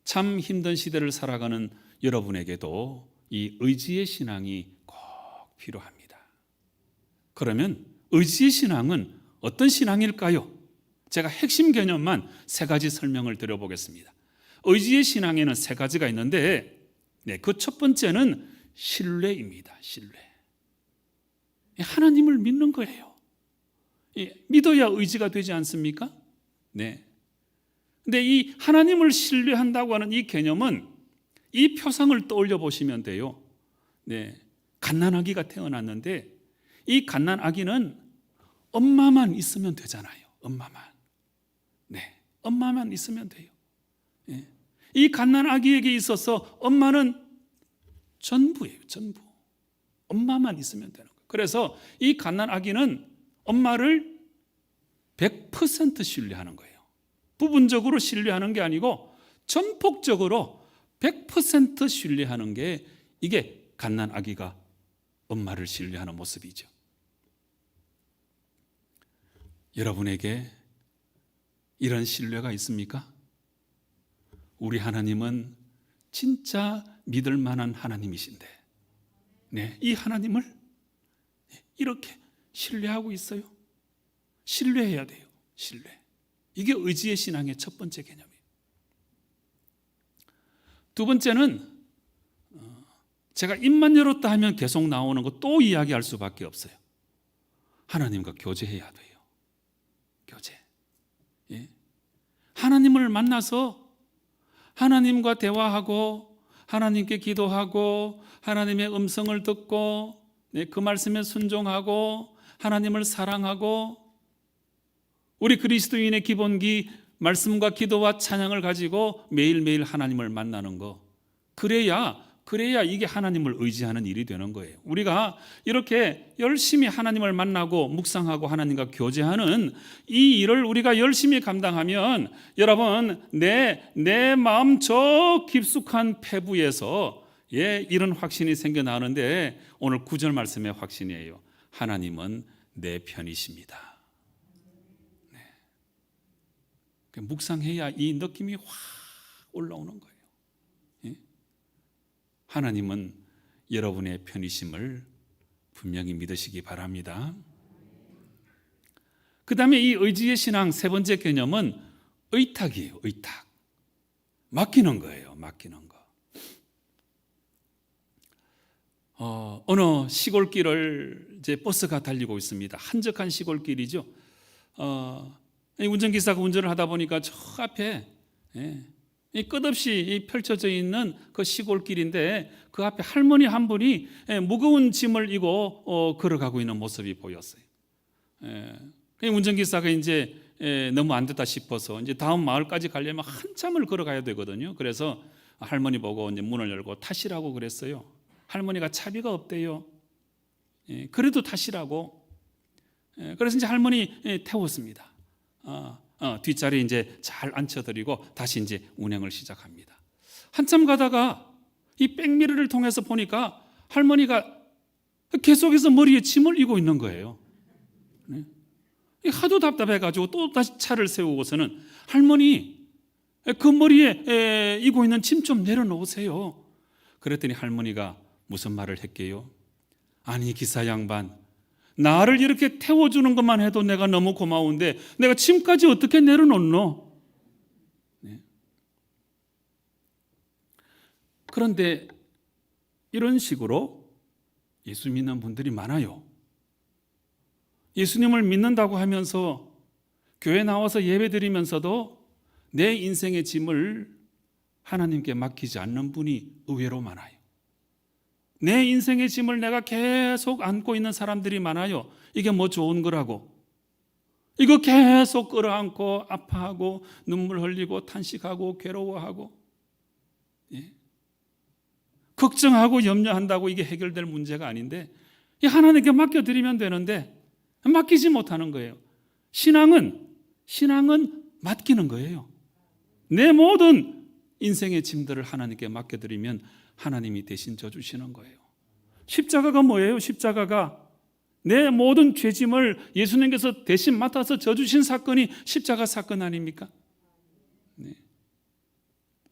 참 힘든 시대를 살아가는 여러분에게도 이 의지의 신앙이 꼭 필요합니다. 그러면 의지의 신앙은 어떤 신앙일까요? 제가 핵심 개념만 3가지 설명을 드려보겠습니다. 의지의 신앙에는 3가지가 있는데, 그 첫 번째는 신뢰입니다. 신뢰. 하나님을 믿는 거예요. 믿어야 의지가 되지 않습니까? 네. 근데 이 하나님을 신뢰한다고 하는 이 개념은 이 표상을 떠올려 보시면 돼요. 네. 갓난아기가 태어났는데 이 갓난아기는 엄마만 있으면 되잖아요. 엄마만. 네. 엄마만 있으면 돼요. 네. 이 갓난아기에게 있어서 엄마는 전부예요. 전부. 엄마만 있으면 되는 거예요. 그래서 이 갓난아기는 엄마를 100% 신뢰하는 거예요. 부분적으로 신뢰하는 게 아니고 전폭적으로 100% 신뢰하는 게 이게 갓난아기가 엄마를 신뢰하는 모습이죠. 여러분에게 이런 신뢰가 있습니까? 우리 하나님은 진짜 믿을 만한 하나님이신데, 네, 이 하나님을 이렇게 신뢰하고 있어요. 신뢰해야 돼요. 신뢰. 이게 의지의 신앙의 첫 번째 개념이에요. 두 번째는 제가 입만 열었다 하면 계속 나오는 거 또 이야기할 수밖에 없어요. 하나님과 교제해야 돼요. 교제. 예? 하나님을 만나서 하나님과 대화하고 하나님께 기도하고 하나님의 음성을 듣고 그 말씀에 순종하고 하나님을 사랑하고 우리 그리스도인의 기본기 말씀과 기도와 찬양을 가지고 매일매일 하나님을 만나는 거, 그래야 이게 하나님을 의지하는 일이 되는 거예요. 우리가 이렇게 열심히 하나님을 만나고 묵상하고 하나님과 교제하는 이 일을 우리가 열심히 감당하면 여러분, 내 마음 저 깊숙한 폐부에서 이런 확신이 생겨나는데, 오늘 9절 말씀의 확신이에요. 하나님은 내 편이십니다. 묵상해야 이 느낌이 확 올라오는 거예요. 예? 하나님은 여러분의 편이심을 분명히 믿으시기 바랍니다. 그 다음에 이 의지의 신앙 세 번째 개념은 의탁이에요. 의탁. 맡기는 거예요. 맡기는 거. 어느 시골길을 이제 버스가 달리고 있습니다. 한적한 시골길이죠. 운전기사가 운전을 하다 보니까 저 앞에 끝없이 펼쳐져 있는 그 시골길인데 그 앞에 할머니 한 분이 무거운 짐을 이고 걸어가고 있는 모습이 보였어요. 운전기사가 이제 너무 안 됐다 싶어서 이제 다음 마을까지 가려면 한참을 걸어가야 되거든요. 그래서 할머니 보고 이제 문을 열고 타시라고 그랬어요. 할머니가 차비가 없대요. 그래도 타시라고. 그래서 이제 할머니 태웠습니다. 뒷자리에 이제 잘 앉혀드리고 다시 이제 운행을 시작합니다. 한참 가다가 이 백미러를 통해서 보니까 할머니가 계속해서 머리에 짐을 이고 있는 거예요. 하도 답답해가지고 또 다시 차를 세우고서는 할머니 그 머리에 이고 있는 짐 좀 내려놓으세요. 그랬더니 할머니가 무슨 말을 했게요? 아니 기사 양반, 나를 이렇게 태워주는 것만 해도 내가 너무 고마운데 내가 짐까지 어떻게 내려놓노? 그런데 이런 식으로 예수 믿는 분들이 많아요. 예수님을 믿는다고 하면서 교회 나와서 예배 드리면서도 내 인생의 짐을 하나님께 맡기지 않는 분이 의외로 많아요. 내 인생의 짐을 내가 계속 안고 있는 사람들이 많아요. 이게 뭐 좋은 거라고. 이거 계속 끌어안고 아파하고 눈물 흘리고 탄식하고 괴로워하고 걱정하고 염려한다고 이게 해결될 문제가 아닌데 하나님께 맡겨드리면 되는데 맡기지 못하는 거예요. 신앙은 맡기는 거예요. 내 모든 인생의 짐들을 하나님께 맡겨드리면 하나님이 대신 져주시는 거예요. 십자가가 뭐예요? 십자가가 내 모든 죄짐을 예수님께서 대신 맡아서 져주신 사건이 십자가 사건 아닙니까? 네.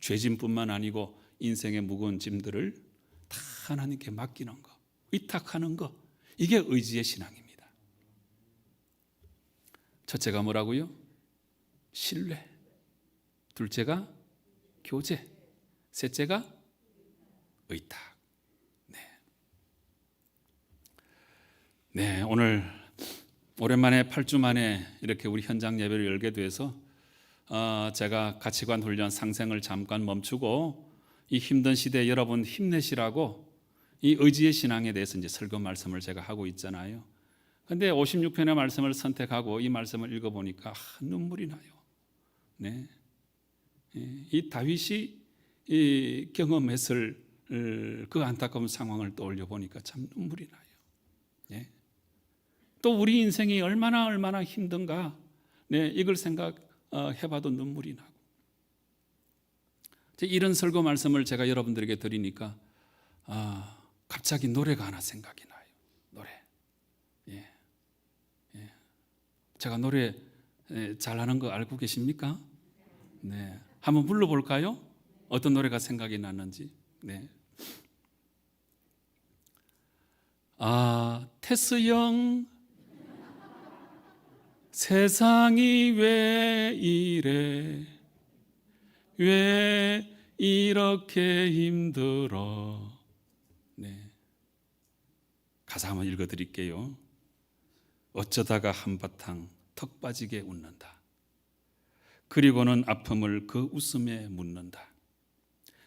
죄짐뿐만 아니고 인생의 무거운 짐들을 다 하나님께 맡기는 거, 위탁하는 거, 이게 의지의 신앙입니다. 첫째가 뭐라고요? 신뢰. 둘째가 교제. 셋째가 의탁. 네, 오늘 오랜만에 8주 만에 이렇게 우리 현장 예배를 열게 돼서 제가 가치관 훈련 상생을 잠깐 멈추고 이 힘든 시대에 여러분 힘내시라고 이 의지의 신앙에 대해서 이제 설교 말씀을 제가 하고 있잖아요. 근데 56편의 말씀을 선택하고 이 말씀을 읽어보니까 눈물이 나요. 네, 이 다윗이 이 경험했을 그 안타까운 상황을 떠올려 보니까 참 눈물이 나요. 네. 또 우리 인생이 얼마나 힘든가, 네, 이걸 생각해봐도 눈물이 나고. 이런 설교 말씀을 제가 여러분들에게 드리니까 갑자기 노래가 하나 생각이 나요. 노래. 제가 노래 잘하는 거 알고 계십니까? 네, 한번 불러볼까요? 어떤 노래가 생각이 났는지. 네. 테스 형, 세상이 왜 이래? 왜 이렇게 힘들어? 네. 가사 한번 읽어드릴게요. 어쩌다가 한바탕 턱 빠지게 웃는다. 그리고는 아픔을 그 웃음에 묻는다.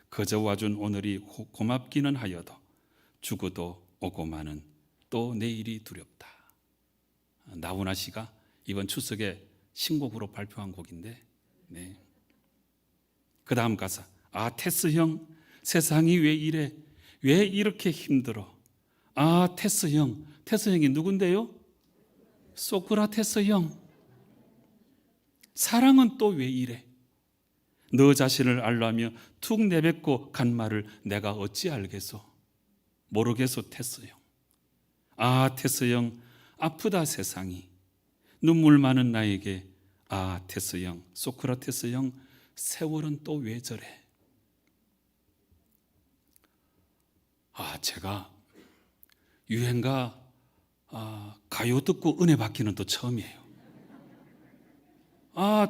그저 와준 오늘이 고맙기는 하여도 죽어도 오고 마는 또 내일이 두렵다. 나훈아 씨가 이번 추석에 신곡으로 발표한 곡인데, 네. 그 다음 가사. 테스 형, 세상이 왜 이래? 왜 이렇게 힘들어? 테스 형. 테스 형이 누군데요? 소크라테스 형. 사랑은 또 왜 이래? 너 자신을 알라며 툭 내뱉고 간 말을 내가 어찌 알겠소? 모르겠소 테스 형. 테스 형, 아프다 세상이. 눈물 많은 나에게 테스 형, 소크라테스 형, 세월은 또 왜 저래? 제가 유행가 가요 듣고 은혜 받기는 또 처음이에요.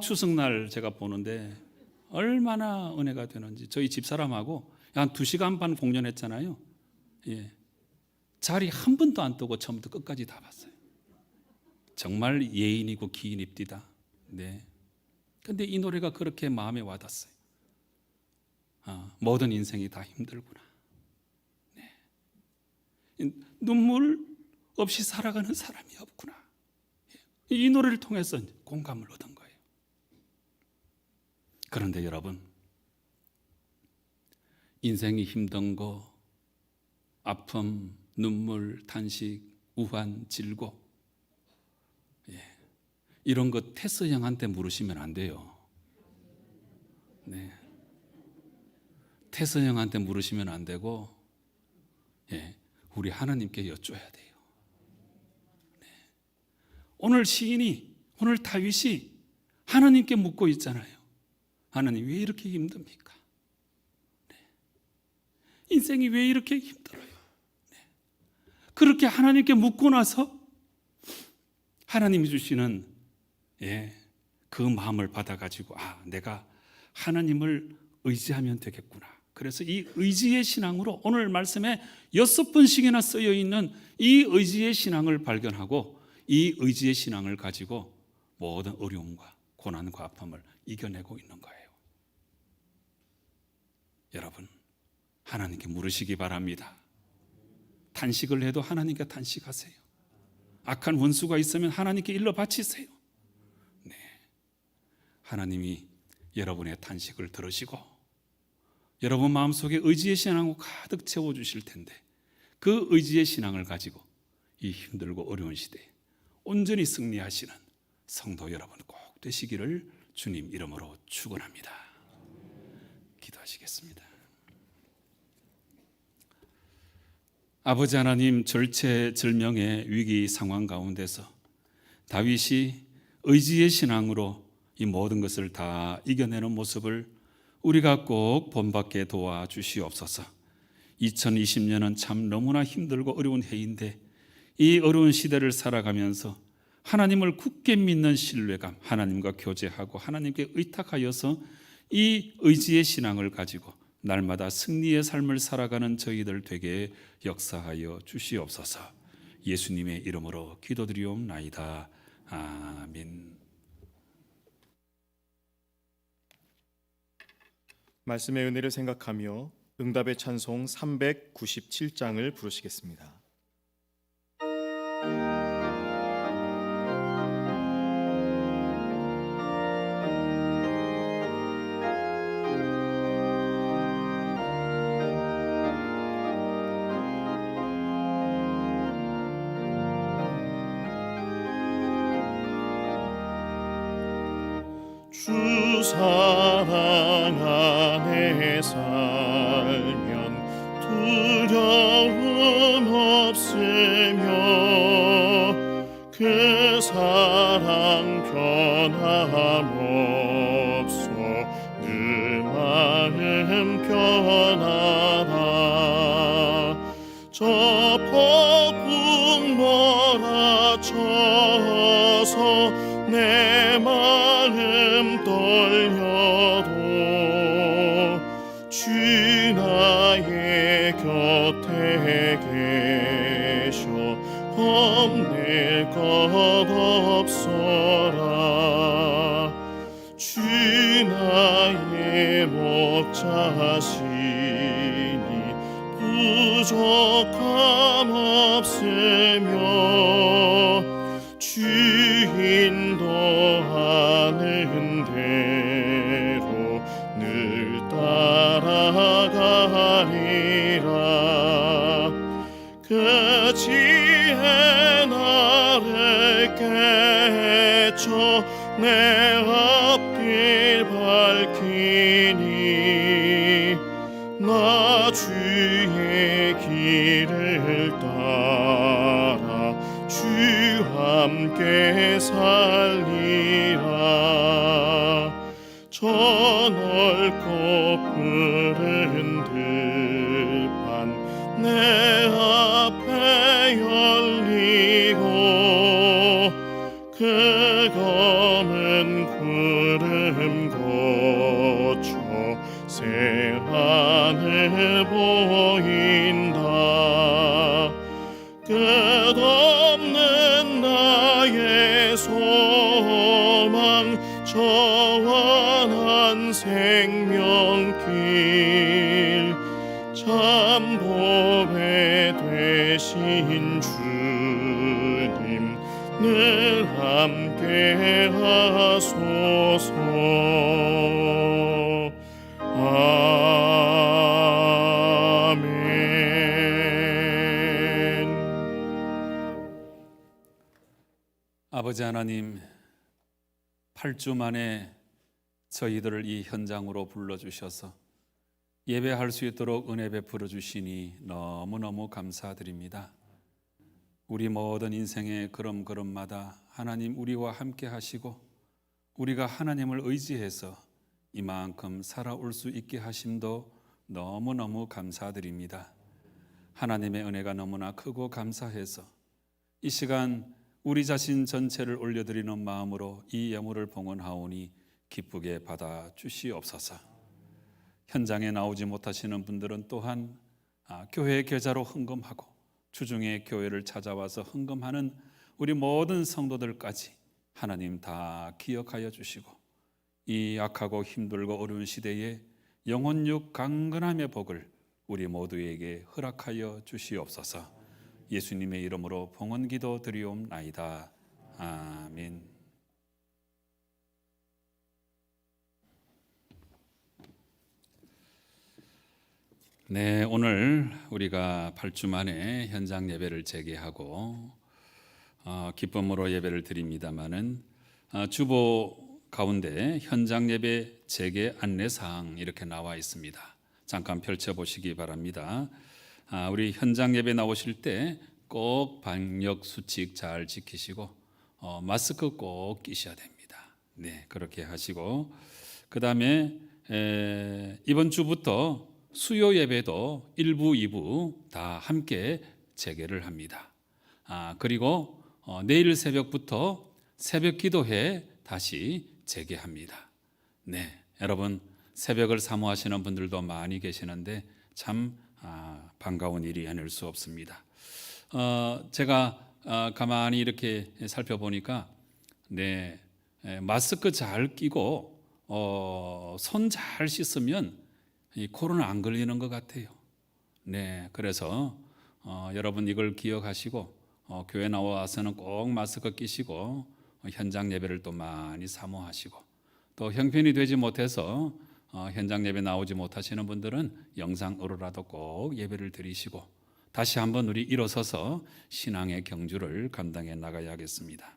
추석날 제가 보는데 얼마나 은혜가 되는지. 저희 집사람하고 한 2시간 반 공연했잖아요. 예. 자리 한 번도 안 뜨고 처음부터 끝까지 다 봤어요. 정말 예인이고 기인입디다. 네. 근데 이 노래가 그렇게 마음에 와닿았어요. 모든 인생이 다 힘들구나. 네. 눈물 없이 살아가는 사람이 없구나. 이 노래를 통해서 공감을 얻은 거예요. 그런데 여러분, 인생이 힘든 거, 아픔, 눈물, 탄식, 우환, 질고, 이런 거 테스 형한테 물으시면 안 돼요. 네. 테스 형한테 물으시면 안 되고, 우리 하나님께 여쭤야 돼요. 네. 오늘 시인이, 오늘 다윗이 하나님께 묻고 있잖아요. 하나님, 왜 이렇게 힘듭니까? 네. 인생이 왜 이렇게 힘들어요? 네. 그렇게 하나님께 묻고 나서 하나님이 주시는 그 마음을 받아가지고 내가 하나님을 의지하면 되겠구나. 그래서 이 의지의 신앙으로 오늘 말씀에 6번씩이나 쓰여 있는 이 의지의 신앙을 발견하고 이 의지의 신앙을 가지고 모든 어려움과 고난과 아픔을 이겨내고 있는 거예요. 여러분, 하나님께 물으시기 바랍니다. 탄식을 해도 하나님께 탄식하세요. 악한 원수가 있으면 하나님께 일러 바치세요. 네, 하나님이 여러분의 탄식을 들으시고 여러분 마음속에 의지의 신앙을 가득 채워주실 텐데, 그 의지의 신앙을 가지고 이 힘들고 어려운 시대에 온전히 승리하시는 성도 여러분 꼭 되시기를 주님 이름으로 축원합니다. 기도하시겠습니다. 아버지 하나님, 절체절명의 위기 상황 가운데서 다윗이 의지의 신앙으로 이 모든 것을 다 이겨내는 모습을 우리가 꼭 본받게 도와주시옵소서. 2020년은 참 너무나 힘들고 어려운 해인데, 이 어려운 시대를 살아가면서 하나님을 굳게 믿는 신뢰감, 하나님과 교제하고 하나님께 의탁하여서 이 의지의 신앙을 가지고 날마다 승리의 삶을 살아가는 저희들 되게 역사하여 주시옵소서. 예수님의 이름으로 기도드리옵나이다. 아멘. 말씀의 은혜를 생각하며 응답의 찬송 397장을 부르시겠습니다. 주 사랑 안에 살면 두려움 없으며 그 사랑 변함없어 늘 마음 편하다. 저 폭풍 몰아쳐서 내 마음 떨려도 주 나의 곁에 계셔 겁낼 것 없어라. 주 나의 목자시니 부족함 없으며 주 인도하는 대로 늘 따라가리라. 그 지혜 나를 깨쳐 내 앞길 밝히니 나 주의 길을 따라 주 함께 살리라. 저 넓고 푸른 들판 내 앞에 열리고 끝없는 나의 소망 저완한 생명길 참 보배 되신 주님 늘 함께 하소서. 아멘. 아버지 하나님, 8주 만에 저희들을 이 현장으로 불러주셔서 예배할 수 있도록 은혜 베풀어 주시니 너무너무 감사드립니다. 우리 모든 인생의 걸음걸음마다 하나님 우리와 함께 하시고 우리가 하나님을 의지해서 이만큼 살아올 수 있게 하심도 너무너무 감사드립니다. 하나님의 은혜가 너무나 크고 감사해서 이 시간 우리 자신 전체를 올려드리는 마음으로 이 예물을 봉헌하오니 기쁘게 받아 주시옵소서. 현장에 나오지 못하시는 분들은 또한 교회 계좌로 헌금하고 주중에 교회를 찾아와서 헌금하는 우리 모든 성도들까지 하나님 다 기억하여 주시고 이 악하고 힘들고 어려운 시대에 영혼육 강건함의 복을 우리 모두에게 허락하여 주시옵소서. 예수님의 이름으로 봉헌기도 드리옵나이다. 아멘. 네, 오늘 우리가 8주 만에 현장 예배를 재개하고 기쁨으로 예배를 드립니다마는 주보 가운데 현장 예배 재개 안내사항 이렇게 나와 있습니다. 잠깐 펼쳐보시기 바랍니다. 우리 현장 예배 나오실 때 꼭 방역 수칙 잘 지키시고 마스크 꼭 끼셔야 됩니다. 네, 그렇게 하시고 그 다음에 이번 주부터 수요 예배도 1부, 2부 다 함께 재개를 합니다. 그리고 내일 새벽부터 새벽 기도회 다시 재개합니다. 네, 여러분 새벽을 사모하시는 분들도 많이 계시는데 참 반가운 일이 아닐 수 없습니다. 제가 가만히 이렇게 살펴보니까 네, 마스크 잘 끼고 손 잘 씻으면 이 코로나 안 걸리는 것 같아요. 네, 그래서 여러분 이걸 기억하시고 교회 나와서는 꼭 마스크 끼시고 현장 예배를 또 많이 사모하시고 또 형편이 되지 못해서 현장 예배 나오지 못하시는 분들은 영상으로라도 꼭 예배를 드리시고 다시 한번 우리 일어서서 신앙의 경주를 감당해 나가야겠습니다.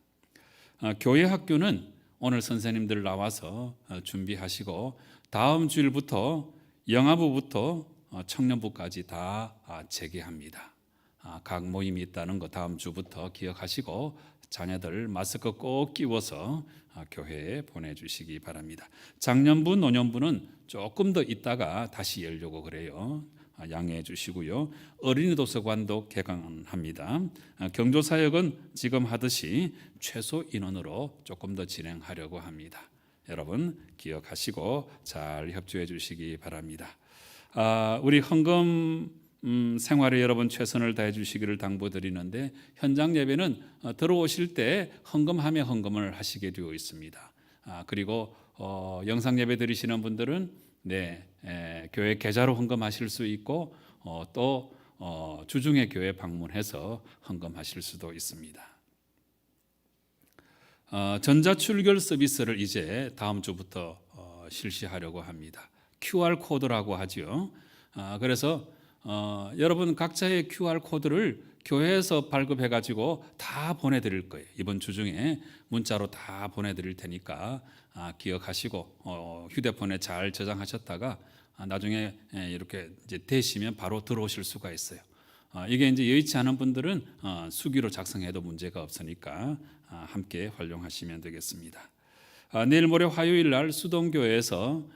교회 학교는 오늘 선생님들 나와서 준비하시고 다음 주일부터 영아부부터 청년부까지 다 재개합니다. 각 모임이 있다는 거 다음 주부터 기억하시고 자녀들 마스크 꼭 끼워서 교회에 보내주시기 바랍니다. 작년부, 노년부는 조금 더 있다가 다시 열려고 그래요. 양해해 주시고요. 어린이 도서관도 개강합니다. 경조사역은 지금 하듯이 최소 인원으로 조금 더 진행하려고 합니다. 여러분 기억하시고 잘 협조해 주시기 바랍니다. 우리 헌금 생활에 여러분 최선을 다해 주시기를 당부드리는데 현장 예배는 들어오실 때 헌금하며 헌금을 하시게 되어 있습니다. 그리고 영상 예배 드리시는 분들은 교회 계좌로 헌금하실 수 있고 또 주중에 교회 방문해서 헌금하실 수도 있습니다. 전자출결 서비스를 이제 다음 주부터 실시하려고 합니다. QR 코드라고 하죠. 그래서 여러분 각자의 QR 코드를 교회에서 발급해 가지고 다 보내드릴 거예요. 이번 주 중에 문자로 다 보내드릴 테니까 기억하시고 휴대폰에 잘 저장하셨다가 나중에 이렇게 이제 되시면 바로 들어오실 수가 있어요. 이게 이제 여의치 않은 분들은 수기로 작성해도 문제가 없으니까 함께 활용하시면 되겠습니다. 내일 모레 화요일 날 수동교회에서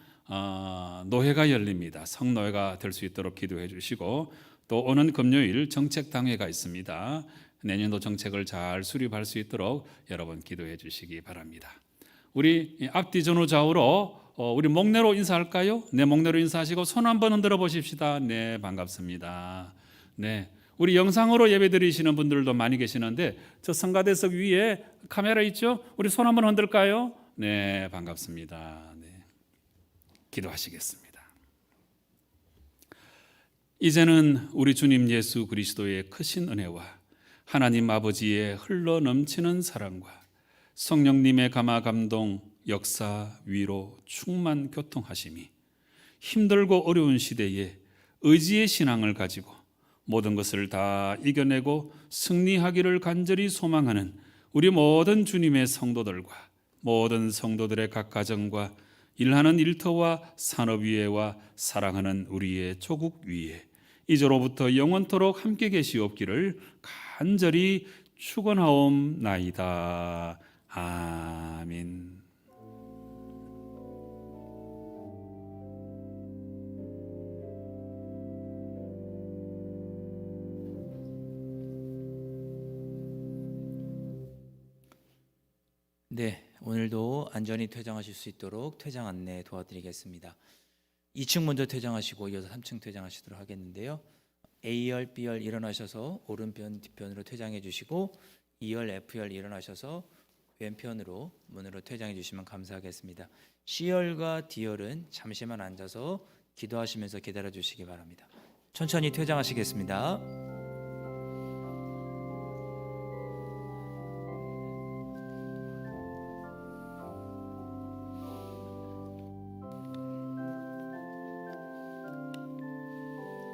노회가 열립니다. 성노회가 될 수 있도록 기도해 주시고 또 오는 금요일 정책당회가 있습니다. 내년도 정책을 잘 수립할 수 있도록 여러분 기도해 주시기 바랍니다. 우리 앞뒤 전후 좌우로 우리 목례로 인사할까요? 네, 목례로 인사하시고 손 한번 흔들어 보십시다. 네, 반갑습니다. 네, 우리 영상으로 예배드리시는 분들도 많이 계시는데 저 성가대석 위에 카메라 있죠? 우리 손 한번 흔들까요? 네, 반갑습니다. 네. 기도하시겠습니다. 이제는 우리 주님 예수 그리스도의 크신 은혜와 하나님 아버지의 흘러 넘치는 사랑과 성령님의 감화 감동, 역사, 위로, 충만, 교통하심이 힘들고 어려운 시대에 의지의 신앙을 가지고 모든 것을 다 이겨내고 승리하기를 간절히 소망하는 우리 모든 주님의 성도들과 모든 성도들의 각 가정과 일하는 일터와 산업위에와 사랑하는 우리의 조국 위에 이제로부터 영원토록 함께 계시옵기를 간절히 축원하옵나이다. 아멘. 네, 오늘도 안전히 퇴장하실 수 있도록 퇴장 안내 도와드리겠습니다. 2층 먼저 퇴장하시고 이어서 3층 퇴장하시도록 하겠는데요. A열, B열 일어나셔서 오른편 뒷편으로 퇴장해 주시고 2열, F열 일어나셔서 왼편으로 문으로 퇴장해 주시면 감사하겠습니다. C열과 D열은 잠시만 앉아서 기도하시면서 기다려 주시기 바랍니다. 천천히 퇴장하시겠습니다.